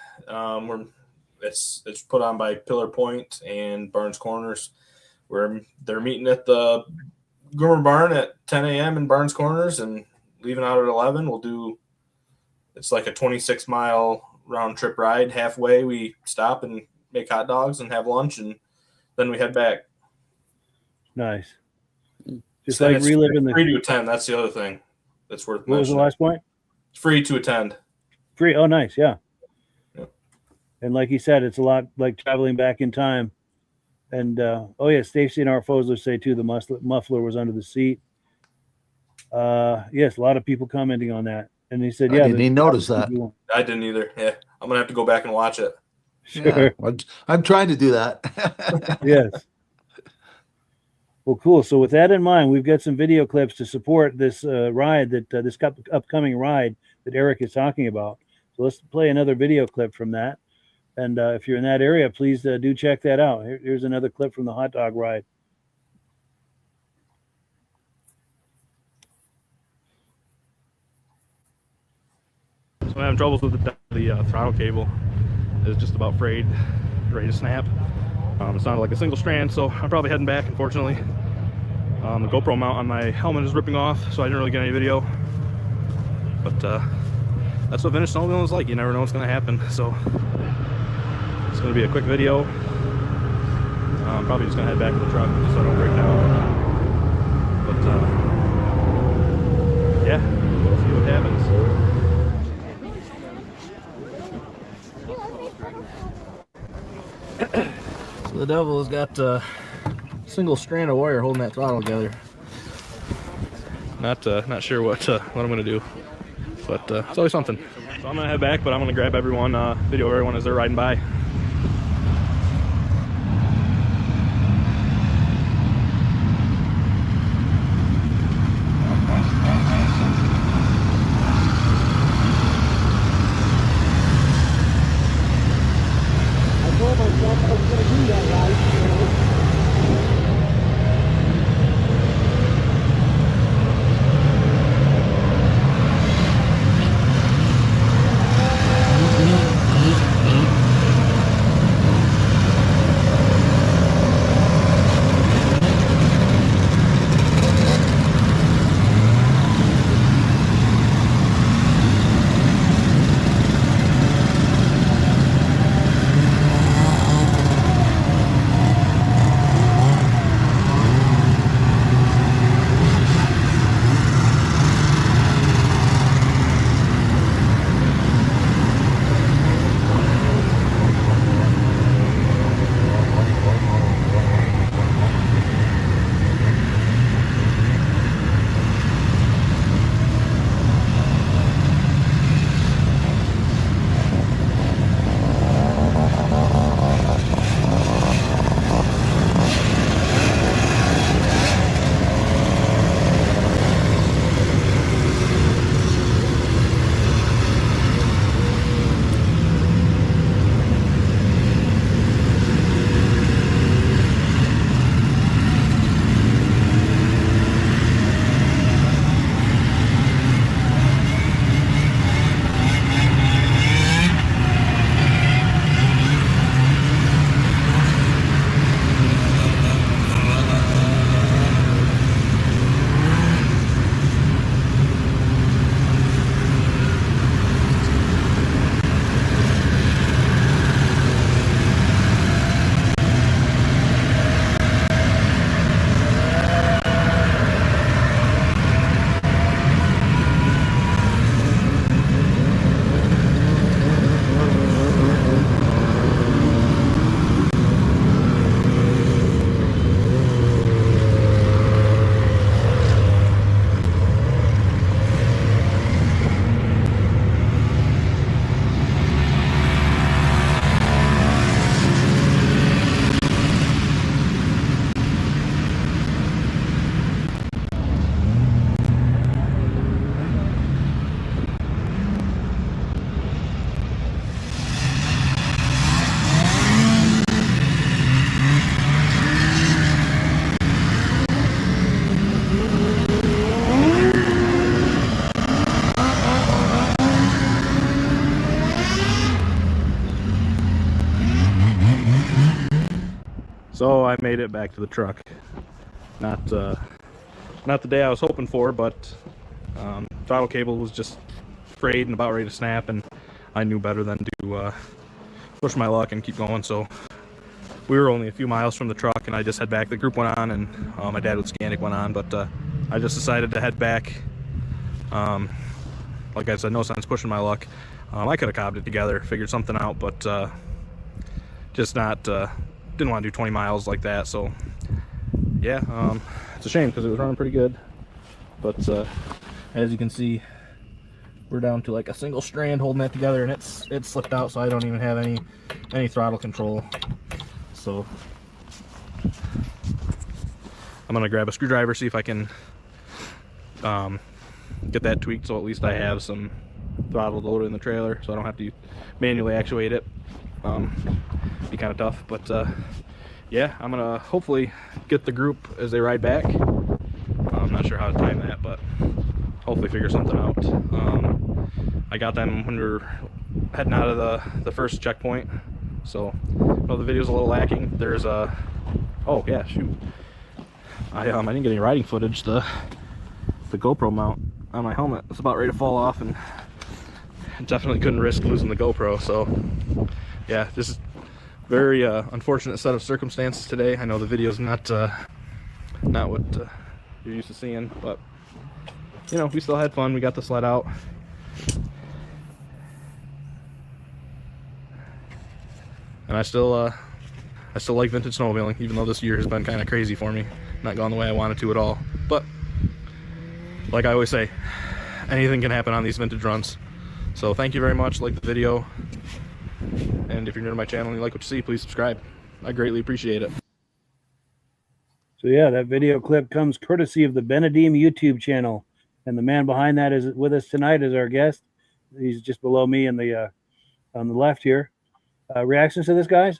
It's put on by Pillar Point and Barnes Corners. They're meeting at the Groomer Barn at 10 a.m. in Barnes Corners and leaving out at 11. It's like a 26-mile round trip ride. Halfway, we stop and make hot dogs and have lunch, and then we head back. Nice. Just So like it's reliving the. free to attend. That's the other thing that's worth What was the mentioning. last point? It's free to attend. Free. Oh, nice. Yeah. Yep. And like he said, it's a lot like traveling back in time. And Stacy and Art Fosler say too, the muffler was under the seat. Yes, a lot of people commenting on that. And he said, I didn't even notice that. I didn't either. Yeah, I'm gonna have to go back and watch it. Sure. Yeah, I'm trying to do that. Yes. Well, cool. So with that in mind, we've got some video clips to support this ride this upcoming ride that Eric is talking about. So let's play another video clip from that. And if you're in that area, please do check that out. Here's another clip from the hot dog ride. So I'm having troubles with the throttle cable. It's just about frayed, ready to snap. It's not like a single strand, so I'm probably heading back, unfortunately. The GoPro mount on my helmet is ripping off, so I didn't really get any video. But that's what Vintage Snowmobile is like. You never know what's going to happen. So it's going to be a quick video. I'm probably just going to head back to the truck so I don't break down. But yeah, we'll see what happens. So the devil has got a single strand of wire holding that throttle together. Not sure what I'm gonna do, but it's always something. So I'm gonna head back, but I'm gonna grab everyone, video of everyone as they're riding by. told myself I was going to do that ride. So I made it back to the truck. Not the day I was hoping for, but throttle cable was just frayed and about ready to snap, and I knew better than to push my luck and keep going. So we were only a few miles from the truck, and I just head back. The group went on, and my dad with Scandic went on, but I just decided to head back. Like I said, no sense pushing my luck. I could have cobbed it together, figured something out, but just not didn't want to do 20 miles like that. So yeah, it's a shame because it was running pretty good, but as you can see, we're down to like a single strand holding that together, and it's slipped out, so I don't even have any throttle control. So I'm gonna grab a screwdriver, see if I can get that tweaked, so at least I have some throttle loaded in the trailer, so I don't have to manually actuate it. Be kind of tough, but yeah, I'm gonna hopefully get the group as they ride back. I'm not sure how to time that, but hopefully figure something out. I got them when we were heading out of the first checkpoint, so the video's a little lacking. There's a oh yeah, shoot, I didn't get any riding footage. The GoPro mount on my helmet is about ready to fall off, and definitely couldn't risk losing the GoPro. So yeah, this is very unfortunate set of circumstances today. I know the video's not what you're used to seeing, but you know, we still had fun. We got the sled out. And I still like vintage snowmobiling, even though this year has been kind of crazy for me. Not gone the way I wanted to at all. But like I always say, anything can happen on these vintage runs. So thank you very much. Like the video. And if you're new to my channel and you like what you see, please subscribe. I greatly appreciate it. So yeah, that video clip comes courtesy of the Benedeem YouTube channel. And the man behind that is with us tonight as our guest. He's just below me in the on the left here. Reactions to this, guys?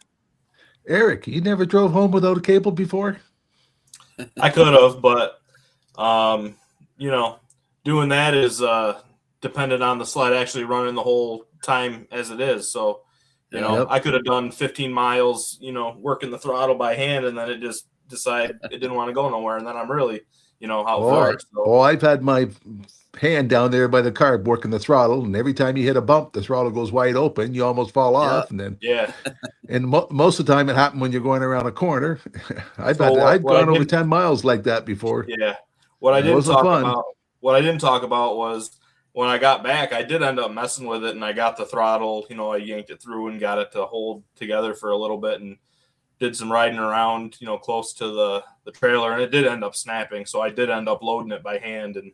Eric, you never drove home without a cable before? I could have, but doing that is dependent on the sled actually running the whole time as it is. So, Yep. I could have done 15 miles, working the throttle by hand, and then it just decided it didn't want to go nowhere, and then I'm really, out far. So. I've had my hand down there by the carb working the throttle, and every time you hit a bump, the throttle goes wide open. You almost fall off, and then and most of the time it happened when you're going around a corner. I've gone over 10 miles like that before. Yeah, what I didn't talk about was when I got back, I did end up messing with it, and I got the throttle. I yanked it through and got it to hold together for a little bit, and did some riding around, close to the trailer, and it did end up snapping. So I did end up loading it by hand, and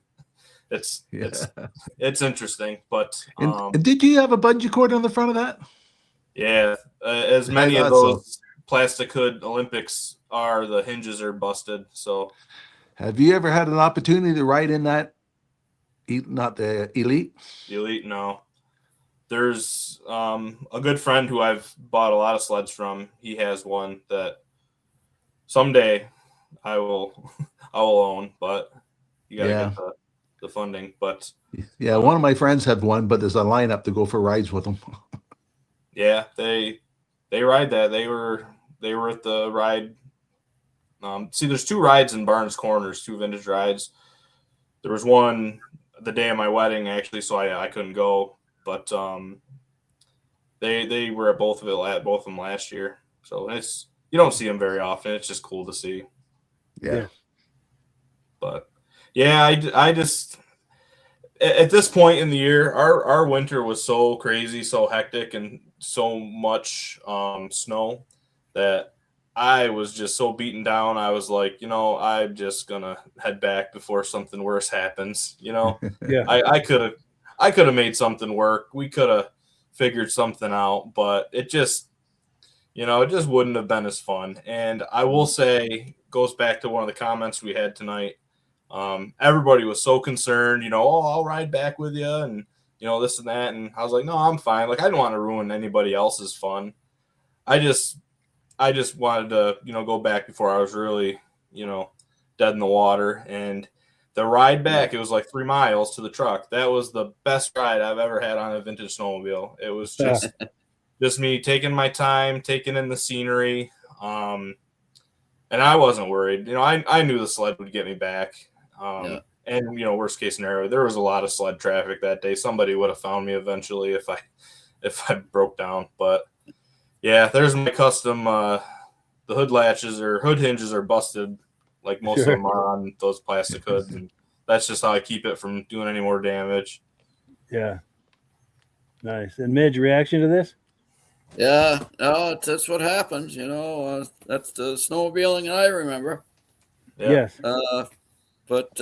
it's interesting. But and did you have a bungee cord on the front of that? Yeah, as many of those plastic hood Olympics are, the hinges are busted. So, have you ever had an opportunity to ride in that? Not the Elite? The Elite, no. There's a good friend who I've bought a lot of sleds from. He has one that someday I will own, but you gotta get the funding. But one of my friends had one, but there's a lineup to go for rides with them. Yeah, they ride that. They were at the ride. There's 2 rides in Barnes Corners, 2 vintage rides. There was one the day of my wedding, actually, so I couldn't go. But they were at both of them last year. So you don't see them very often. It's just cool to see. Yeah. But yeah, I just at this point in the year, our winter was so crazy, so hectic, and so much snow that I was just so beaten down. I was like, I'm just gonna head back before something worse happens. Yeah. I could have made something work. We could have figured something out, but it just wouldn't have been as fun. And I will say, goes back to one of the comments we had tonight. Everybody was so concerned, I'll ride back with you, and this and that. And I was like, no, I'm fine. Like, I didn't want to ruin anybody else's fun. I just wanted to, go back before I was really, dead in the water. And the ride back, it was like 3 miles to the truck. That was the best ride I've ever had on a vintage snowmobile. It was just me taking my time, taking in the scenery. And I wasn't worried. I knew the sled would get me back. And, worst case scenario, there was a lot of sled traffic that day. Somebody would have found me eventually if I broke down. But yeah, there's my custom. The hood latches or hood hinges are busted, like most of them are on those plastic hoods, and that's just how I keep it from doing any more damage. Yeah. Nice. And Midge, reaction to this? Yeah, no, that's what happens. That's the snowmobiling I remember. Yeah. Yes. But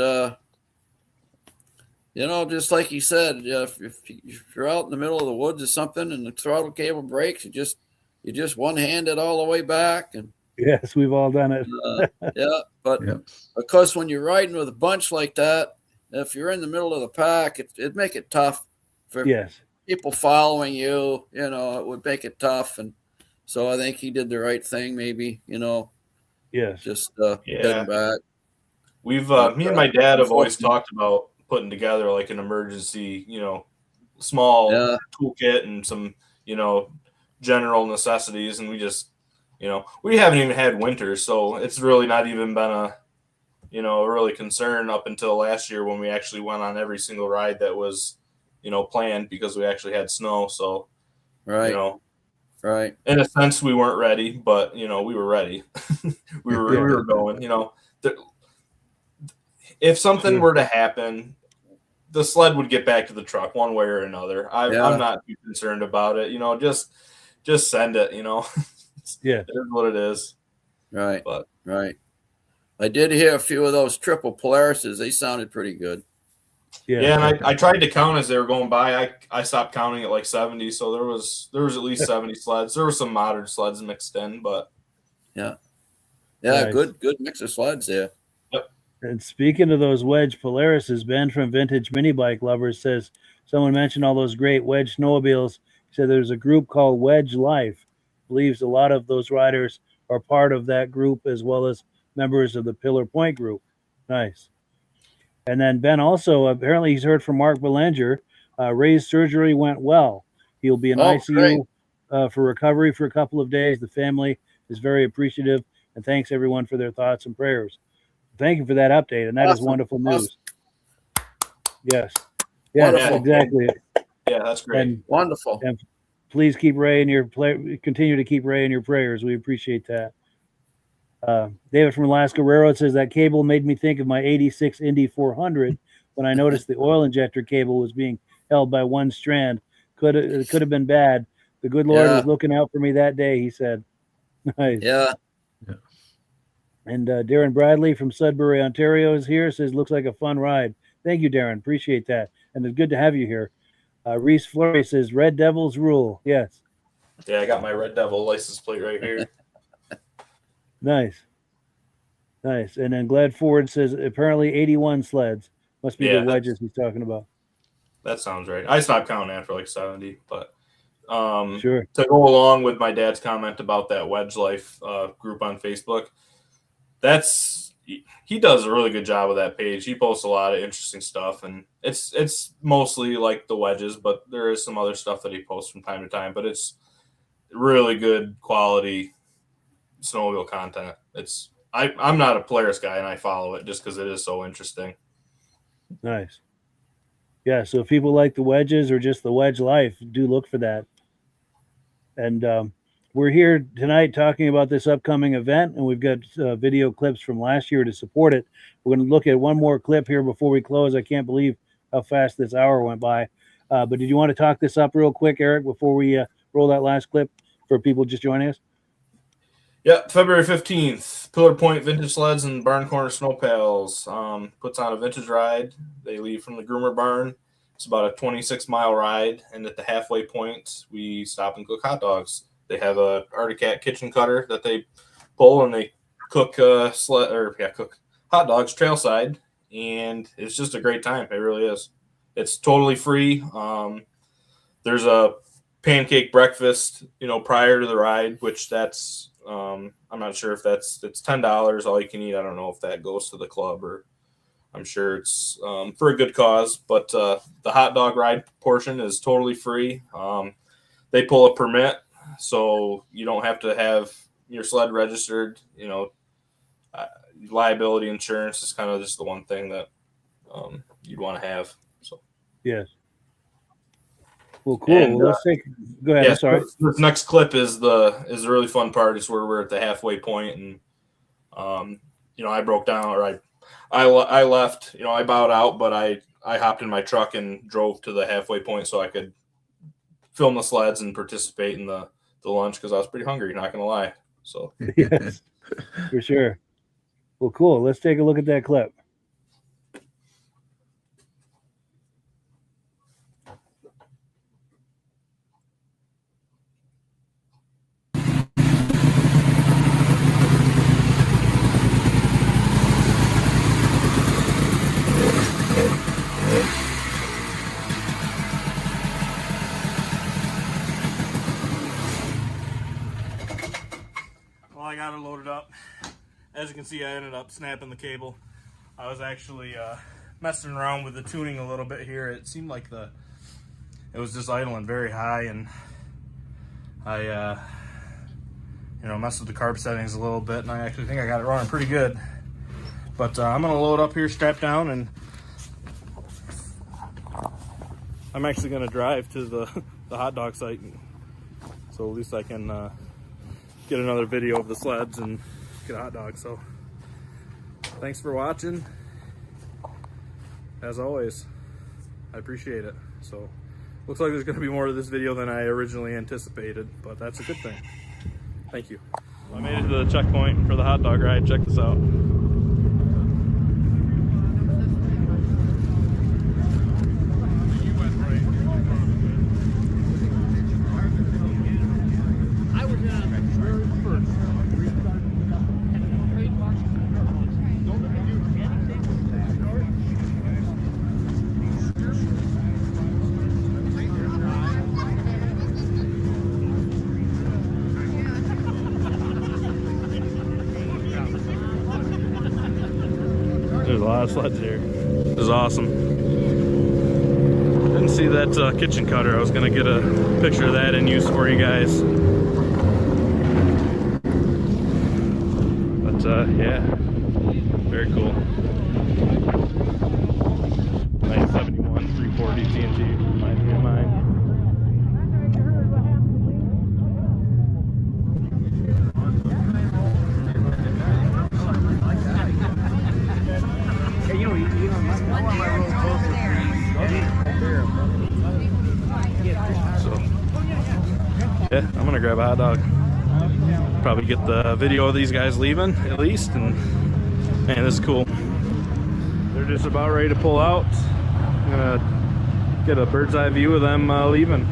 just like you said, if you're out in the middle of the woods or something and the throttle cable breaks, you just one-hand it all the way back. And yes, we've all done it. Of course, when you're riding with a bunch like that, if you're in the middle of the pack, it'd make it tough for people following you. It would make it tough, and so I think he did the right thing. Maybe Yes. just heading back. We've me and my dad have always talked about putting together like an emergency, small toolkit and some, general necessities, and we just, we haven't even had winter, so it's really not even been a really concern up until last year when we actually went on every single ride that was, planned, because we actually had snow. So, right. In a sense, we weren't ready, but we were ready. we were going. If something were to happen, the sled would get back to the truck one way or another. I'm not too concerned about it. Just send it. Yeah, it is what it is. Right. But right. I did hear a few of those triple Polarises. They sounded pretty good. Yeah, and I tried to count as they were going by. I stopped counting at like 70, so there was at least 70 sleds. There were some modern sleds mixed in, but nice. Good mix of sleds there. Yep. And speaking of those wedge Polarises, Ben from Vintage Mini Bike Lovers says someone mentioned all those great wedge snowmobiles. He said there's a group called Wedge Life believes a lot of those riders are part of that group as well as members of the Pillar Point group. Nice. And then Ben also, apparently he's heard from Mark Belanger. Ray's surgery went well. He'll be in ICU for recovery for a couple of days. The family is very appreciative and thanks everyone for their thoughts and prayers. Thank you for that update. And that is wonderful news. Yes. Yes, Wonderful. exactly. Yeah, that's great. And, Wonderful. and please keep Ray in your continue to keep Ray in your prayers. We appreciate that. David from Alaska Railroad says that cable made me think of my 86 Indy 400 when I noticed the oil injector cable was being held by one strand. It could have been bad. The good Lord was looking out for me that day, he said. Nice. Yeah. And Darren Bradley from Sudbury, Ontario is here. Says, looks like a fun ride. Thank you, Darren. Appreciate that. And it's good to have you here. Reese Fleury says, Red Devils rule. Yes. Yeah, I got my Red Devil license plate right here. Nice. Nice. And then Glad Ford says, apparently 81 sleds. Must be the wedges he's talking about. That sounds right. I stopped counting after like 70, but sure. To go along with my dad's comment about that Wedge Life group on Facebook, he does a really good job with that page. He posts a lot of interesting stuff, and it's mostly like the wedges, but there is some other stuff that he posts from time to time. But it's really good quality snowmobile content. I'm not a Polaris guy, and I follow it just because it is so interesting. Nice. Yeah, so if people like the wedges or just the Wedge Life, do look for that. And we're here tonight talking about this upcoming event, and we've got video clips from last year to support it. We're going to look at one more clip here before we close. I can't believe how fast this hour went by. But did you want to talk this up real quick, Eric, before we roll that last clip for people just joining us? Yeah, February 15th, Pillar Point Vintage Sleds and Barn Corner Snow Pails puts on a vintage ride. They leave from the Groomer Barn. It's about a 26-mile ride, and at the halfway point, we stop and cook hot dogs. They have a Arctic Cat kitchen cutter that they pull, and they cook cook hot dogs trailside, and it's just a great time. It really is. It's totally free. There's a pancake breakfast, prior to the ride, which that's I'm not sure if it's $10 all you can eat. I don't know if that goes to the club, or I'm sure it's for a good cause, but the hot dog ride portion is totally free. They pull a permit, so you don't have to have your sled registered. Liability insurance is kind of just the one thing that you'd want to have. So yes. Well, cool. And, well, go ahead. Yeah, Sorry. This next clip is the really fun part. Is where we're at the halfway point, and I broke down, or I left. I bowed out, but I hopped in my truck and drove to the halfway point so I could film the sleds and participate in the lunch because I was pretty hungry. Not gonna lie. So yes, for sure. Well, cool. Let's take a look at that clip. Well, I got it loaded up. As you can see, I ended up snapping the cable. I was actually messing around with the tuning a little bit here. It seemed like it was just idling very high, and I messed with the carb settings a little bit, and I actually think I got it running pretty good. But I'm gonna load up here, strap down, and I'm actually gonna drive to the hot dog site, so at least I can get another video of the sleds and get a hot dog. So thanks for watching. As always, I appreciate it. So looks like there's going to be more of this video than I originally anticipated, but that's a good thing. Thank you. I made it to the checkpoint for the hot dog ride. Check this out. lot of sleds here. This is awesome. Didn't see that kitchen cutter. I was gonna get a picture of that in use for you guys. But yeah, very cool. 971 340 TNT reminds me of mine. So, yeah, I'm gonna grab a hot dog. Probably get the video of these guys leaving at least, and man, this is cool. They're just about ready to pull out. I'm gonna get a bird's eye view of them leaving.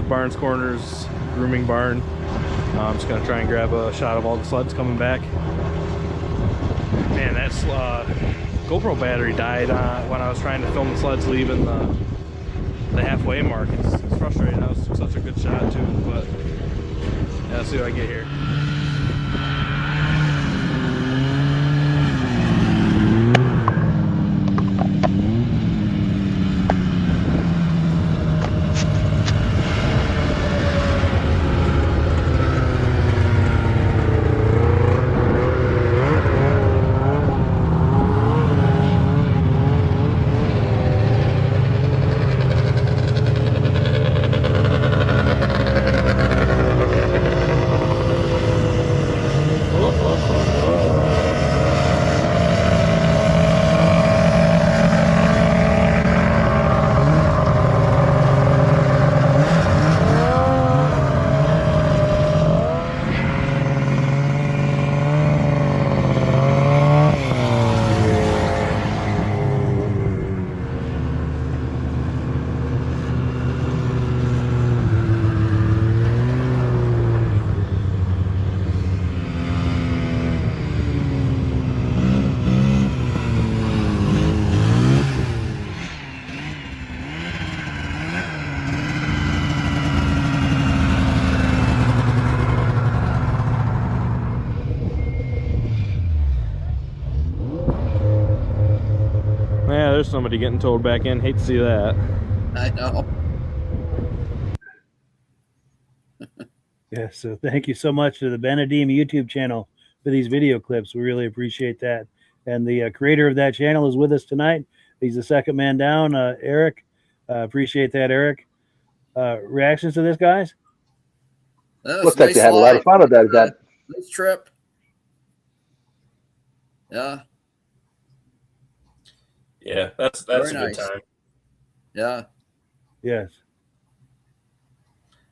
Barnes Corners grooming barn. I'm just gonna try and grab a shot of all the sleds coming back. Man, that GoPro battery died when I was trying to film the sleds leaving the halfway mark. It's frustrating. That was such a good shot too, but yeah, let's see what I get here. Yeah, there's somebody getting towed back in. Hate to see that. I know. Yeah, so thank you so much to the Benedeem YouTube channel for these video clips. We really appreciate that. And the creator of that channel is with us tonight. He's the second man down, Eric. Appreciate that, Eric. Reactions to this, guys? Looks like they had a lot of fun with that event. Nice trip. Yeah. Yeah, that's Very a nice. good time. Yeah. Yes.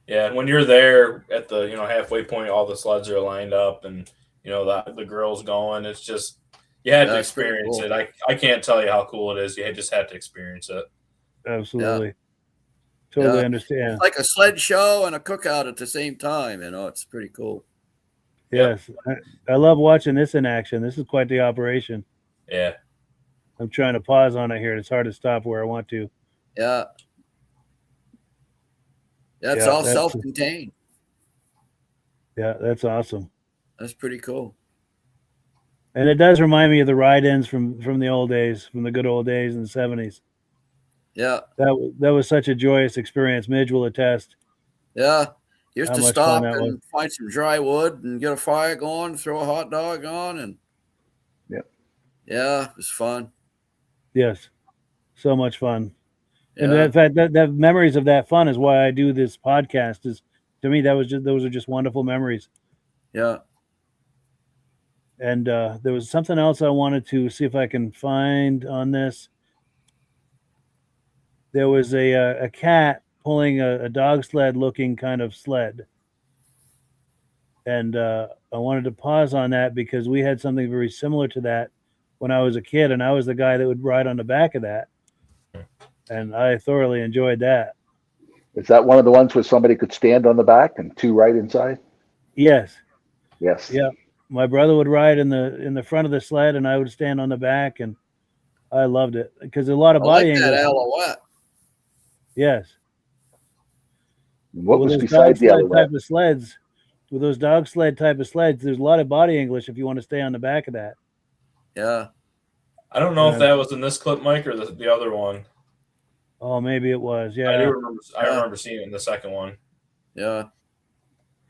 Yeah, and when you're there at the halfway point, all the sleds are lined up, and the girls going. It's just you had to That's pretty experience cool. it. I can't tell you how cool it is. You just had to experience it. Absolutely. Totally Yeah. understand. It's like a sled show and a cookout at the same time. It's pretty cool. Yes. I love watching this in action. This is quite the operation. Yeah. I'm trying to pause on it here. It's hard to stop where I want to. Yeah. That's Yeah, all that's- self-contained. Yeah, that's awesome. That's pretty cool. And it does remind me of the ride-ins from the old days, from the good old days in the 70s. Yeah. That was such a joyous experience. Midge will attest. Yeah. Used How to much fun stop that and was. find some dry wood and get a fire going, throw a hot dog on, and yeah, it was fun. Yes. So much fun. Yeah. And in fact, that memories of that fun is why I do this podcast. Is to me those are just wonderful memories. Yeah. And there was something else I wanted to see if I can find on this. There was a cat pulling a dog sled looking kind of sled. And I wanted to pause on that because we had something very similar to that when I was a kid, and I was the guy that would ride on the back of that. And I thoroughly enjoyed that. Is that one of the ones where somebody could stand on the back and two right inside? Yes. Yes. Yeah. My brother would ride in the front of the sled, and I would stand on the back, and I loved it because a lot of body like that English. Alouette. Yes. What With was those beside the dog sled Alouette? type of sleds, with those dog sled type of sleds, there's a lot of body English if you want to stay on the back of that. Yeah. I don't know if that was in this clip, Mike, or the other one. Oh, maybe it was. Yeah. I remember seeing it in the second one. Yeah.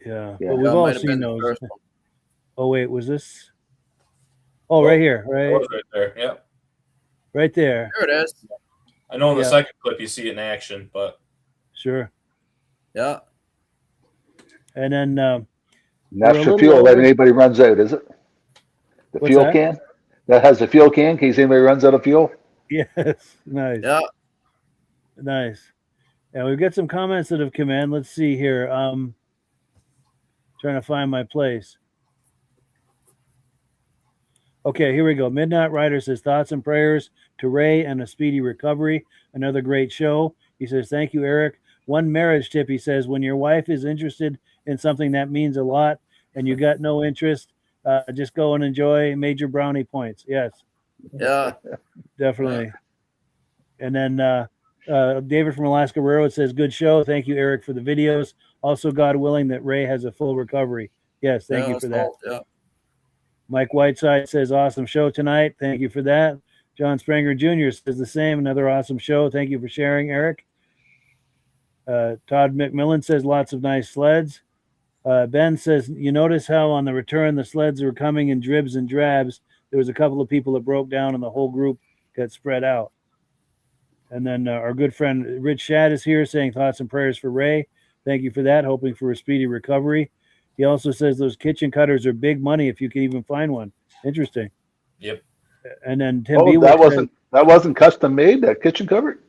Yeah. Yeah. But we've That all might have seen been the those. first one. Oh, wait, was this? Oh, right here. It Right. was right there. Yep. Right there. There it is. I know in the Yeah. second clip you see it in action, but Sure. Yeah. And then And We're that's a for little fuel that older. anybody runs out, is it? The What's fuel that? can? That has the fuel can in case anybody runs out of fuel? yes, nice. Yeah. Nice. And we've got some comments that have come in. Let's see here. Trying to find my place. Okay, here we go. Midnight Rider says thoughts and prayers to Ray and a speedy recovery. Another great show. He says, thank you, Eric. One marriage tip, he says, when your wife is interested in something that means a lot and you got no interest, just go and enjoy major brownie points. Yes, Yeah. definitely. And then David from Alaska Railroad says, good show. Thank you, Eric, for the videos. Also, God willing that Ray has a full recovery. Yes, thank you for that. Yeah. Mike Whiteside says, awesome show tonight. Thank you for that. John Spranger Jr. says the same. Another awesome show. Thank you for sharing, Eric. Todd McMillan says, lots of nice sleds. Ben says, you notice how on the return the sleds were coming in dribs and drabs. There was a couple of people that broke down and the whole group got spread out. And then our good friend Rich Shad is here saying thoughts and prayers for Ray. Thank you for that. Hoping for a speedy recovery. He also says those kitchen cutters are big money if you can even find one. Interesting. Yep. And then Tim Oh, B. that wasn't custom made, that kitchen cover?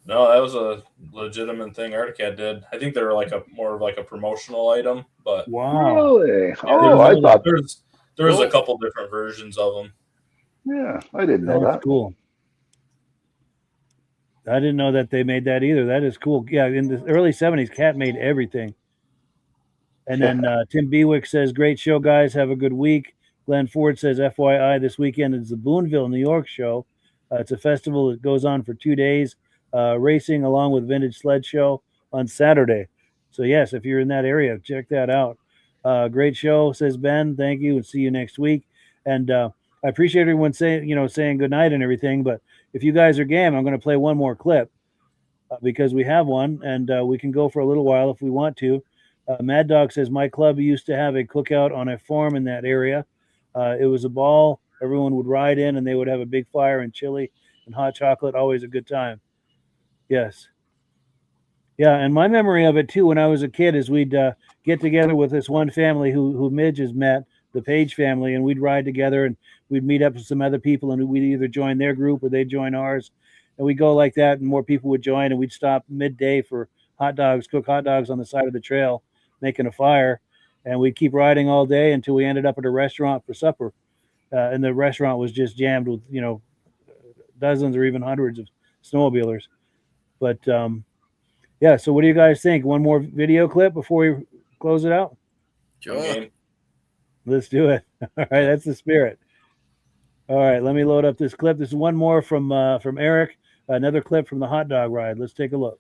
No, that was a legitimate thing Arctic did. I think they were like more of like a promotional item, but Wow. Really? Oh, I thought. there was a couple different versions of them. Yeah, I didn't know That's that. cool. I didn't know that they made that either. That is cool. Yeah, in the early 70s, Cat made everything. And then Tim Bewick says, great show, guys. Have a good week. Glenn Ford says, FYI, this weekend is the Boonville, New York show. It's a festival that goes on for 2 days, racing along with Vintage Sled Show on Saturday. So, yes, if you're in that area, check that out. Great show, says Ben. Thank you, and see you next week. And I appreciate everyone saying good night and everything. But if you guys are game, I'm going to play one more clip because we have one, and we can go for a little while if we want to. Mad Dog says, my club used to have a cookout on a farm in that area. It was a ball. Everyone would ride in, and they would have a big fire and chili and hot chocolate. Always a good time. Yes. Yeah, and my memory of it, too, when I was a kid is we'd get together with this one family who Midge has met, the Page family, and we'd ride together, and we'd meet up with some other people, and we'd either join their group or they'd join ours. And we'd go like that, and more people would join, and we'd stop midday for hot dogs, cook hot dogs on the side of the trail, making a fire, and we'd keep riding all day until we ended up at a restaurant for supper. And the restaurant was just jammed with, dozens or even hundreds of snowmobilers. But yeah, so what do you guys think? One more video clip before we close it out? Sure. Let's do it. All right, that's the spirit. All right, let me load up this clip. This is one more from Eric, another clip from the hot dog ride. Let's take a look.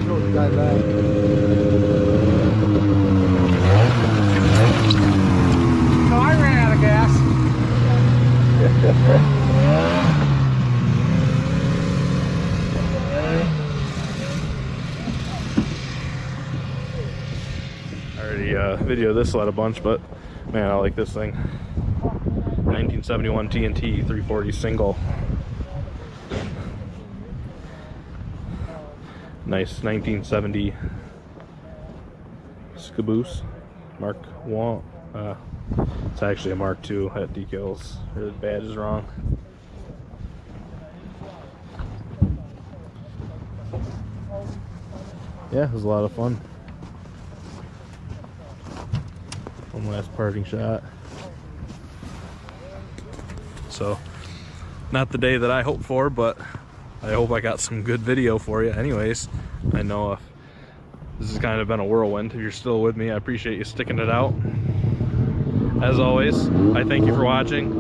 Show the guy that. So I ran out of gas. I already videoed this sled a bunch, but man, I like this thing. 1971 TNT 340 single. Nice 1970 caboose, Mark 1. It's actually a Mark II at decals. The badge is wrong. Yeah, it was a lot of fun. One last parting shot. So, not the day that I hoped for, but I hope I got some good video for you. Anyways, I know this has kind of been a whirlwind. If you're still with me, I appreciate you sticking it out. As always, I thank you for watching.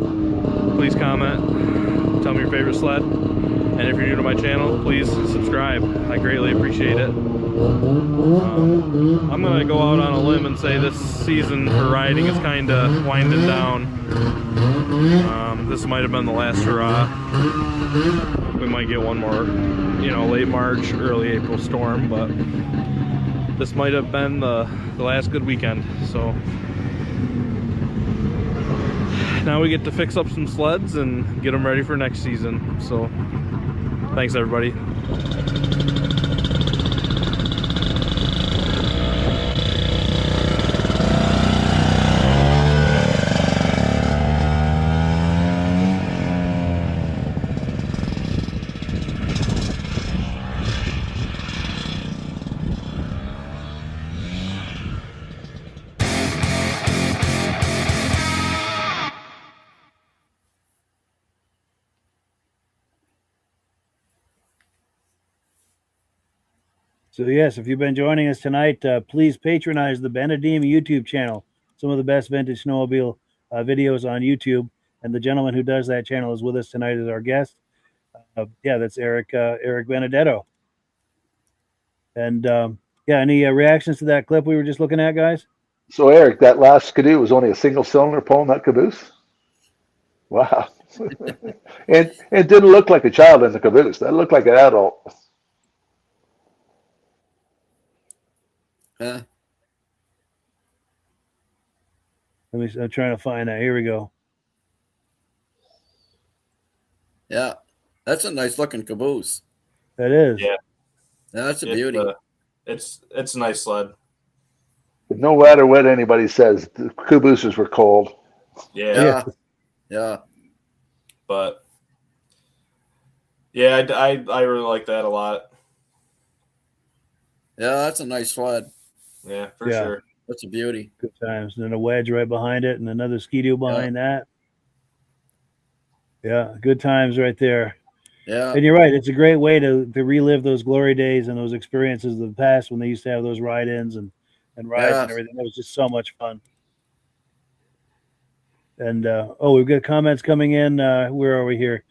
Please comment, tell me your favorite sled, and if you're new to my channel, please subscribe. I greatly appreciate it. I'm gonna go out on a limb and say this season for riding is kind of winding down. This might have been the last hurrah. We might get one more, late March, early April storm, but this might have been the last good weekend. So now we get to fix up some sleds and get them ready for next season. So thanks, everybody. So yes, if you've been joining us tonight, please patronize the Benedeem YouTube channel. Some of the best vintage snowmobile videos on YouTube, and the gentleman who does that channel is with us tonight as our guest. That's Eric Benedetto. And any reactions to that clip we were just looking at, guys? So Eric, that last Skidoo was only a single cylinder pulling that caboose? Wow. and it didn't look like a child in the caboose. That looked like an adult. Yeah. I'm trying to find that. Here we go. Yeah. That's a nice looking caboose. That is. Yeah. That's a beauty. It's a nice sled. No matter what anybody says, the cabooses were cold. Yeah. But yeah, I really like that a lot. Yeah, that's a nice sled. Yeah, for sure. That's a beauty. Good times. And then a wedge right behind it, and another Ski-Doo behind that. Yeah, good times right there. Yeah. And you're right. It's a great way to relive those glory days and those experiences of the past when they used to have those ride-ins and rides and everything. That was just so much fun. And we've got comments coming in. Where are we here?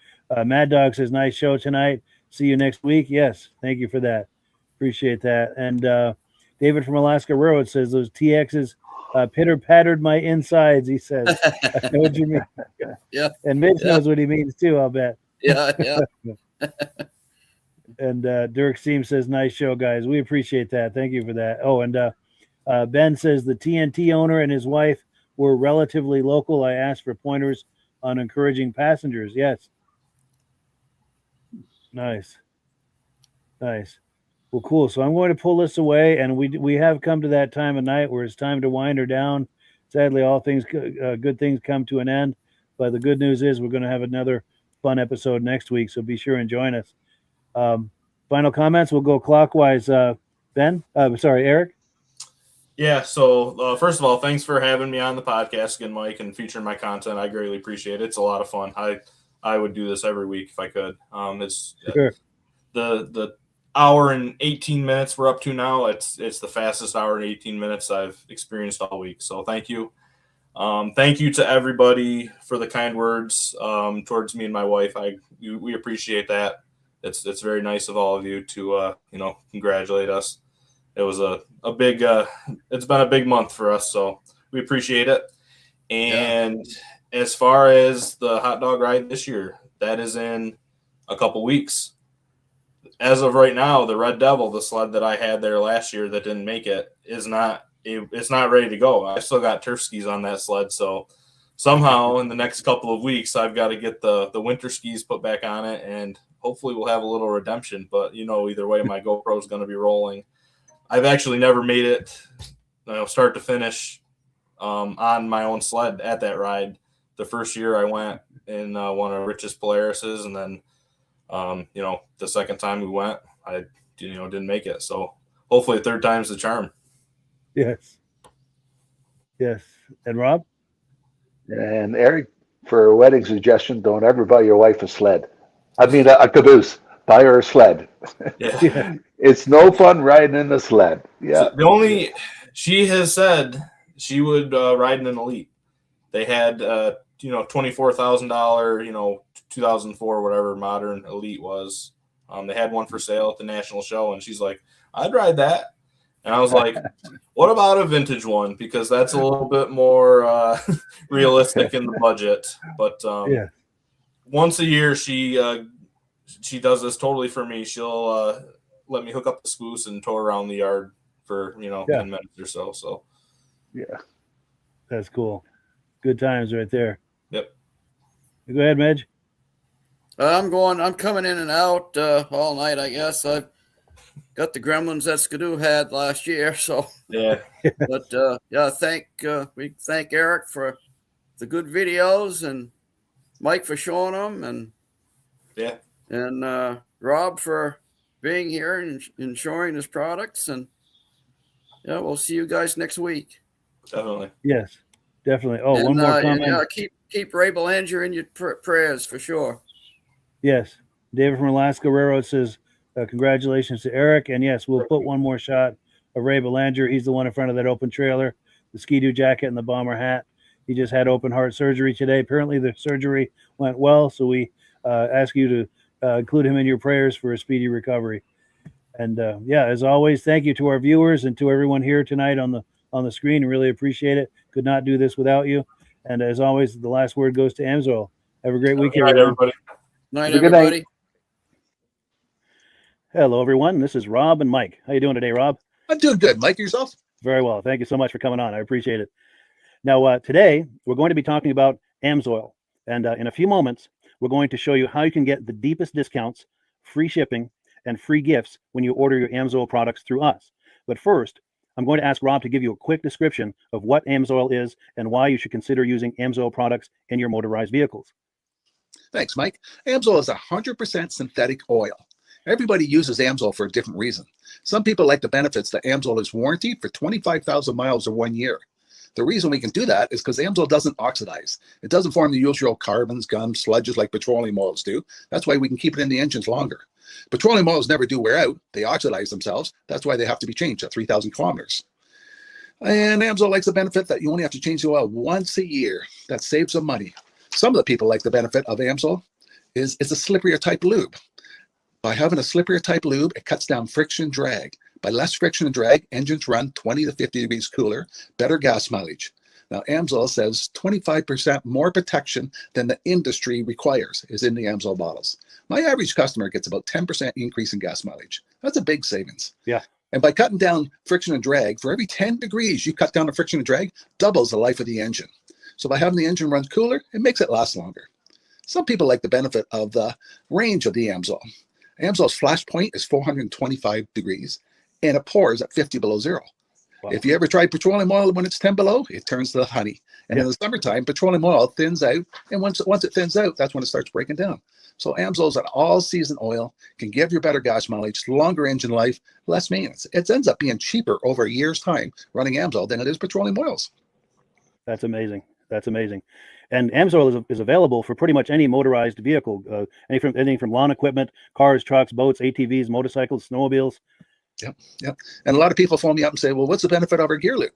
Mad Dog says, nice show tonight. See you next week. Yes, thank you for that. Appreciate that. And David from Alaska Road says those TXs pitter-pattered my insides, he says. I know what you mean. Yeah. And Mitch knows what he means too, I'll bet. Yeah. And Dirk Seam says, nice show, guys. We appreciate that. Thank you for that. Oh, and Ben says the TNT owner and his wife were relatively local. I asked for pointers on encouraging passengers. Yes. Nice. Well, cool. So I'm going to pull this away, and we have come to that time of night where it's time to wind her down. Sadly, all things good things come to an end, but the good news is we're going to have another fun episode next week. So be sure and join us. Final comments. We'll go clockwise. Ben, Eric. Yeah. So first of all, thanks for having me on the podcast again, Mike, and featuring my content. I greatly appreciate it. It's a lot of fun. I would do this every week if I could. It's sure. The hour and 18 minutes we're up to now. It's the fastest hour and 18 minutes I've experienced all week. So thank you. Thank you to everybody for the kind words towards me and my wife. We appreciate that. it's very nice of all of you to congratulate us. It was a big it's been a big month for us, so we appreciate it. And as far as the hot dog ride this year, that is in a couple weeks. As of right now, the Red Devil, the sled that I had there last year that didn't make it, it's not ready to go. I still got turf skis on that sled, so somehow in the next couple of weeks I've got to get the winter skis put back on it, and hopefully we'll have a little redemption. But either way, my GoPro is going to be rolling. I've actually never made it start to finish on my own sled at that ride. The first year I went in one of Rich's Polaris's, and then the second time we went, I didn't make it. So hopefully third time's the charm. Yes. And Rob? And Eric, for a wedding suggestion, don't ever buy your wife a sled. I mean, a caboose. Buy her a sled. Yeah. It's no fun riding in the sled. Yeah. So she has said she would ride in an Elite. They had $24,000, 2004 whatever modern Elite was. They had one for sale at the national show, and she's like, I'd ride that. And I was like, what about a vintage one? Because that's a little bit more realistic in the budget. But once a year, she does this totally for me. She'll let me hook up the spoos and tow around the yard for 10 minutes or so. So that's cool. Good times right there. Yep. Go ahead, Midge. I'm coming in and out all night, I guess. I've got the gremlins that Skidoo had last year, so yeah. But we thank Eric for the good videos, and Mike for showing them, and Rob for being here and showing his products, and we'll see you guys next week. Definitely. Yes, definitely. Oh, one more comment. Keep Ray Belanger in your prayers for sure. Yes, David from Alaska Railroad says congratulations to Eric, and yes, we'll put one more shot of Ray Belanger. He's the one in front of that open trailer, the Ski-Doo jacket and the bomber hat. He just had open heart surgery today. Apparently the surgery went well, so we ask you to include him in your prayers for a speedy recovery. And as always, thank you to our viewers and to everyone here tonight on the screen. Really appreciate it. Could not do this without you. And as always, the last word goes to Amsoil. Have a great weekend, everybody. Night, everybody. Hello, everyone. This is Rob and Mike. How you doing today, Rob? I'm doing good. Mike, yourself? Very well. Thank you so much for coming on. I appreciate it. Now, today, we're going to be talking about Amsoil. And in a few moments, we're going to show you how you can get the deepest discounts, free shipping, and free gifts when you order your Amsoil products through us. But first, I'm going to ask Rob to give you a quick description of what Amsoil is and why you should consider using Amsoil products in your motorized vehicles. Thanks, Mike. Amsoil is 100% synthetic oil. Everybody uses Amsoil for a different reason. Some people like the benefits that Amsoil is warranted for 25,000 miles or 1 year. The reason we can do that is because Amsoil doesn't oxidize. It doesn't form the usual carbons, gums, sludges like petroleum oils do. That's why we can keep it in the engines longer. Petroleum oils never do wear out. They oxidize themselves. That's why they have to be changed at 3,000 kilometers. And Amsoil likes the benefit that you only have to change the oil once a year. That saves some money. Some of the people like the benefit of Amsoil is it's a slipperier type lube. By having a slipperier type lube, it cuts down friction and drag. By less friction and drag, engines run 20 to 50 degrees cooler, better gas mileage. Now, Amsoil says 25% more protection than the industry requires is in the Amsoil bottles. My average customer gets about 10% increase in gas mileage. That's a big savings. Yeah. And by cutting down friction and drag, for every 10 degrees you cut down the friction and drag, doubles the life of the engine. So by having the engine run cooler, it makes it last longer. Some people like the benefit of the range of the Amsoil. Amsoil's flash point is 425 degrees, and it pours at 50 below zero. Wow. If you ever tried petroleum oil when it's 10 below, it turns to honey. And in the summertime, petroleum oil thins out, and once it thins out, that's when it starts breaking down. So Amsoil's an all-season oil, can give you better gas mileage, longer engine life, less maintenance. It ends up being cheaper over a year's time running Amsoil than it is petroleum oils. That's amazing. That's amazing. And Amsoil is available for pretty much any motorized vehicle, anything from lawn equipment, cars, trucks, boats, ATVs, motorcycles, snowmobiles. Yep. And a lot of people phone me up and say, well, what's the benefit of our gear lube?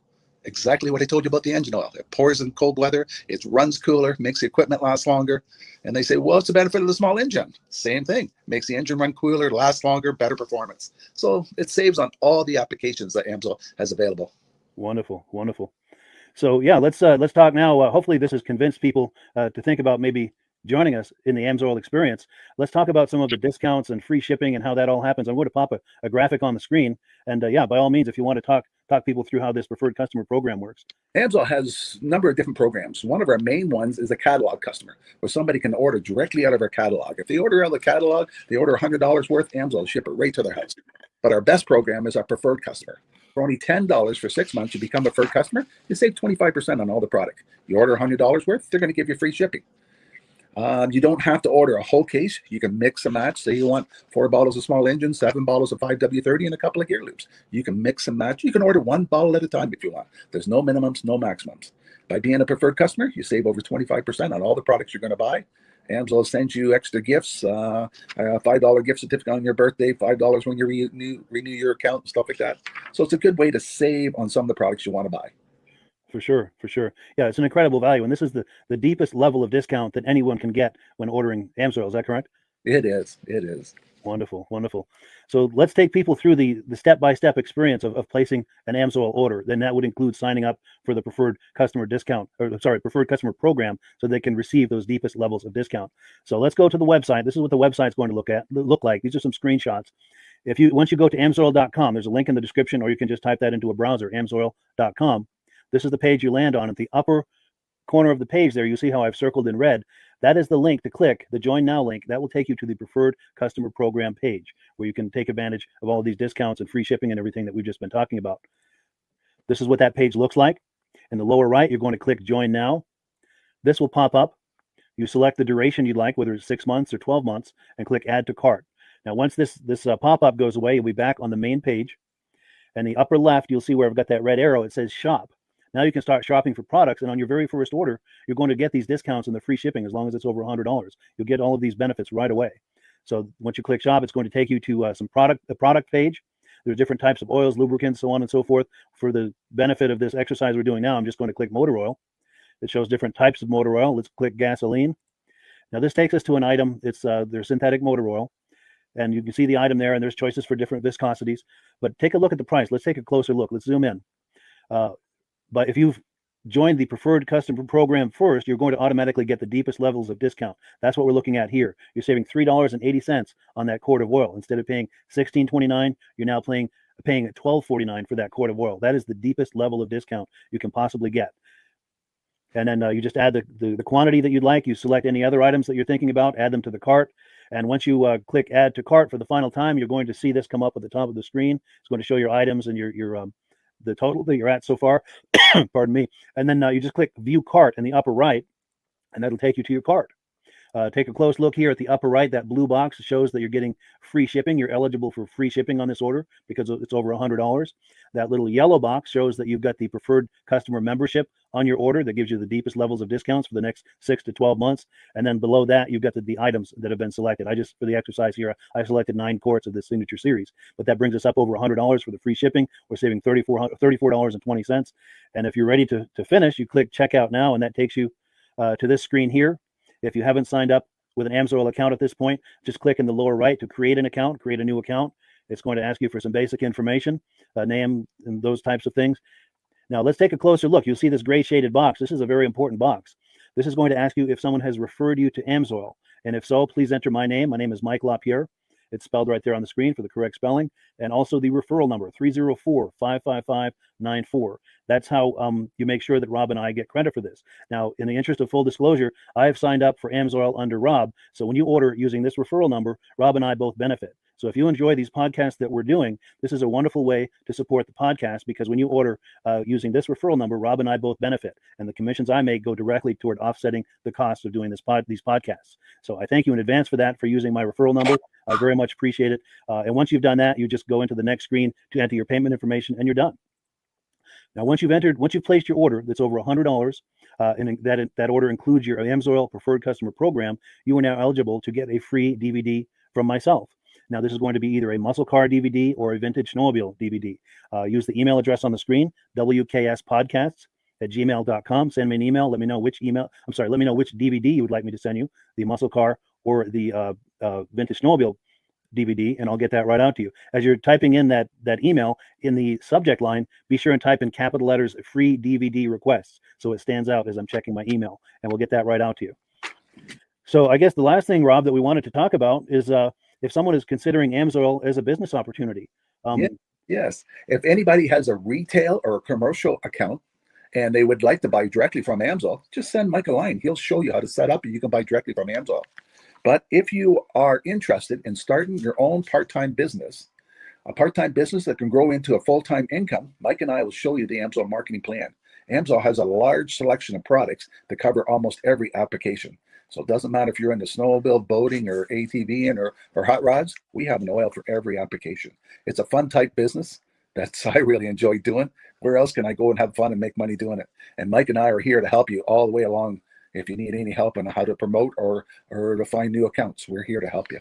Exactly what I told you about the engine oil. It pours in cold weather, it runs cooler, makes the equipment last longer. And they say, well, it's a benefit of the small engine. Same thing. Makes the engine run cooler, last longer, better performance. So it saves on all the applications that AMSOIL has available. Wonderful, wonderful. So yeah, let's talk now. Hopefully this has convinced people to think about maybe joining us in the AMSOIL experience. Let's talk about some of the discounts and free shipping and how that all happens. I'm going to pop a graphic on the screen. And yeah, by all means, if you want to talk people through how this preferred customer program works. AMSOIL has a number of different programs. One of our main ones is a catalog customer, where somebody can order directly out of our catalog. If they order out of the catalog, they order $100 worth, AMSOIL will ship it right to their house. But our best program is our preferred customer. For only $10 for 6 months, you become a preferred customer, you save 25% on all the product. You order $100 worth, they're going to give you free shipping. You don't have to order a whole case. You can mix and match. Say you want 4 bottles of small engine, 7 bottles of 5W30, and a couple of gear loops. You can mix and match. You can order 1 bottle at a time if you want. There's no minimums, no maximums. By being a preferred customer, you save over 25% on all the products you're going to buy. AMSOIL sends you extra gifts, a $5 gift certificate on your birthday, $5 when you renew your account, and stuff like that. So it's a good way to save on some of the products you want to buy. For sure, for sure. Yeah, it's an incredible value. And this is the deepest level of discount that anyone can get when ordering AMSOIL. Is that correct? It is. It is. Wonderful, wonderful. So let's take people through the step-by-step experience of placing an AMSOIL order. Then that would include signing up for the preferred customer discount, preferred customer program, so they can receive those deepest levels of discount. So let's go to the website. This is what the website's going to look like. These are some screenshots. Once you go to amsoil.com, there's a link in the description, or you can just type that into a browser, amsoil.com. This is the page you land on. At the upper corner of the page there, you see how I've circled in red. That is the link to click, the Join Now link. That will take you to the preferred customer program page, where you can take advantage of all these discounts and free shipping and everything that we've just been talking about. This is what that page looks like. In the lower right, you're going to click Join Now. This will pop up. You select the duration you'd like, whether it's 6 months or 12 months, and click Add to Cart. Now, once this pop-up goes away, you'll be back on the main page. And the upper left, you'll see where I've got that red arrow. It says Shop. Now you can start shopping for products, and on your very first order, you're going to get these discounts and the free shipping as long as it's over $100. You'll get all of these benefits right away. So once you click Shop, it's going to take you to the product page. There's different types of oils, lubricants, so on and so forth. For the benefit of this exercise we're doing now, I'm just going to click motor oil. It shows different types of motor oil. Let's click gasoline. Now this takes us to an item. It's their synthetic motor oil. And you can see the item there, and there's choices for different viscosities. But take a look at the price. Let's take a closer look. Let's zoom in. But if you've joined the preferred customer program first, you're going to automatically get the deepest levels of discount. That's what we're looking at here. You're saving $3.80 on that quart of oil. Instead of paying $16.29, you're now paying $12.49 for that quart of oil. That is the deepest level of discount you can possibly get. And then you just add the quantity that you'd like. You select any other items that you're thinking about, add them to the cart. And once you click Add to Cart for the final time, you're going to see this come up at the top of the screen. It's going to show your items and your the total that you're at so far. Pardon me. And then you just click View Cart in the upper right, and that'll take you to your cart. Take a close look here at the upper right. That blue box shows that you're getting free shipping. You're eligible for free shipping on this order because it's over $100. That little yellow box shows that you've got the preferred customer membership on your order that gives you the deepest levels of discounts for the next 6 to 12 months. And then below that, you've got the items that have been selected. For the exercise here, I selected 9 quarts of the signature series, but that brings us up over $100 for the free shipping. We're saving $34.20. And if you're ready to finish, you click Checkout Now, and that takes you to this screen here. If you haven't signed up with an AMSOIL account at this point, just click in the lower right to create an account, create a new account. It's going to ask you for some basic information, name and those types of things. Now let's take a closer look. You'll see this gray shaded box. This is a very important box. This is going to ask you if someone has referred you to AMSOIL. And if so, please enter my name. My name is Mike LaPierre. It's spelled right there on the screen for the correct spelling. And also the referral number, 304-555-94. That's how you make sure that Rob and I get credit for this. Now, in the interest of full disclosure, I have signed up for AMSOIL under Rob. So when you order using this referral number, Rob and I both benefit. So if you enjoy these podcasts that we're doing, this is a wonderful way to support the podcast, because when you order using this referral number, Rob and I both benefit. And the commissions I make go directly toward offsetting the cost of doing these podcasts. So I thank you in advance for using my referral number. I very much appreciate it. And once you've done that, you just go into the next screen to enter your payment information, and you're done. Now, once you've placed your order that's over $100, and that order includes your AMSOIL preferred customer program, you are now eligible to get a free DVD from myself. Now, this is going to be either a muscle car DVD or a vintage snowmobile DVD. Use the email address on the screen, wkspodcasts@gmail.com. Send me an email. Let me know which DVD you would like me to send you, the muscle car or the vintage snowmobile DVD, and I'll get that right out to you. As you're typing in that email, in the subject line, be sure and type in capital letters "free DVD requests" so it stands out as I'm checking my email, and we'll get that right out to you. So I guess the last thing, Rob, that we wanted to talk about is if someone is considering AMSOIL as a business opportunity. Yes. If anybody has a retail or a commercial account and they would like to buy directly from AMSOIL, just send Mike a line. He'll show you how to set up and you can buy directly from AMSOIL. But if you are interested in starting your own part-time business, a part-time business that can grow into a full-time income, Mike and I will show you the AMSOIL marketing plan. AMSOIL has a large selection of products that cover almost every application. So it doesn't matter if you're into snowmobile, boating, or ATVing or hot rods, we have an oil for every application. It's a fun type business that's I really enjoy doing. Where else can I go and have fun and make money doing it? And Mike and I are here to help you all the way along. If you need any help on how to promote or to find new accounts, we're here to help you.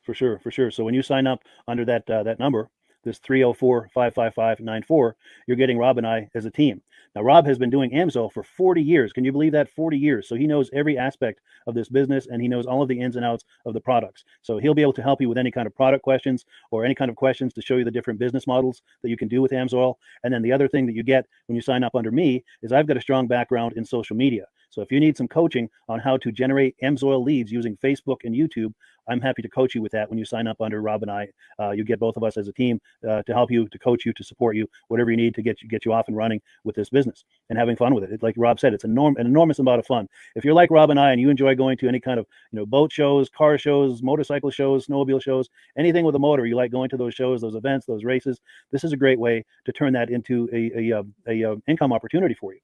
For sure. So when you sign up under that number, this 304-555-94, you're getting Rob and I as a team. Now, Rob has been doing AMSOIL for 40 years. Can you believe that? 40 years. So he knows every aspect of this business, and he knows all of the ins and outs of the products. So he'll be able to help you with any kind of product questions or any kind of questions to show you the different business models that you can do with AMSOIL. And then the other thing that you get when you sign up under me is I've got a strong background in social media. So if you need some coaching on how to generate AMSOIL leads using Facebook and YouTube, I'm happy to coach you with that when you sign up under Rob and I. You get both of us as a team to help you, to coach you, to support you, whatever you need to get you off and running with this business and having fun with it. Like Rob said, it's an enormous amount of fun. If you're like Rob and I and you enjoy going to any kind of boat shows, car shows, motorcycle shows, snowmobile shows, anything with a motor, you like going to those shows, those events, those races, this is a great way to turn that into a income opportunity for you.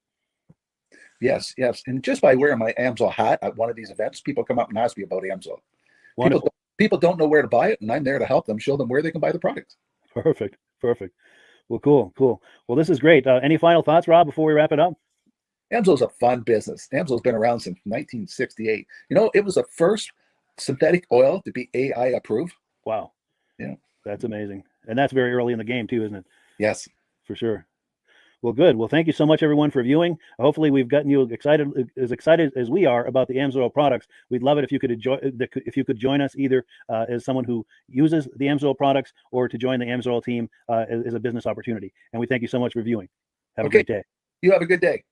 Yes. And just by wearing my AMSOIL hat at one of these events, people come up and ask me about AMSOIL. People don't know where to buy it, and I'm there to help them, show them where they can buy the product. Perfect. Well, cool. Well, this is great. Any final thoughts, Rob, before we wrap it up? AMSOIL's a fun business. AMSOIL's been around since 1968. It was the first synthetic oil to be AI approved. Wow. Yeah. That's amazing. And that's very early in the game too, isn't it? Yes. For sure. Well, good. Well, thank you so much, everyone, for viewing. Hopefully, we've gotten you excited as we are about the AMSOIL products. We'd love it if you could join us either as someone who uses the AMSOIL products or to join the AMSOIL team as a business opportunity. And we thank you so much for viewing. Have a great day. You have a good day.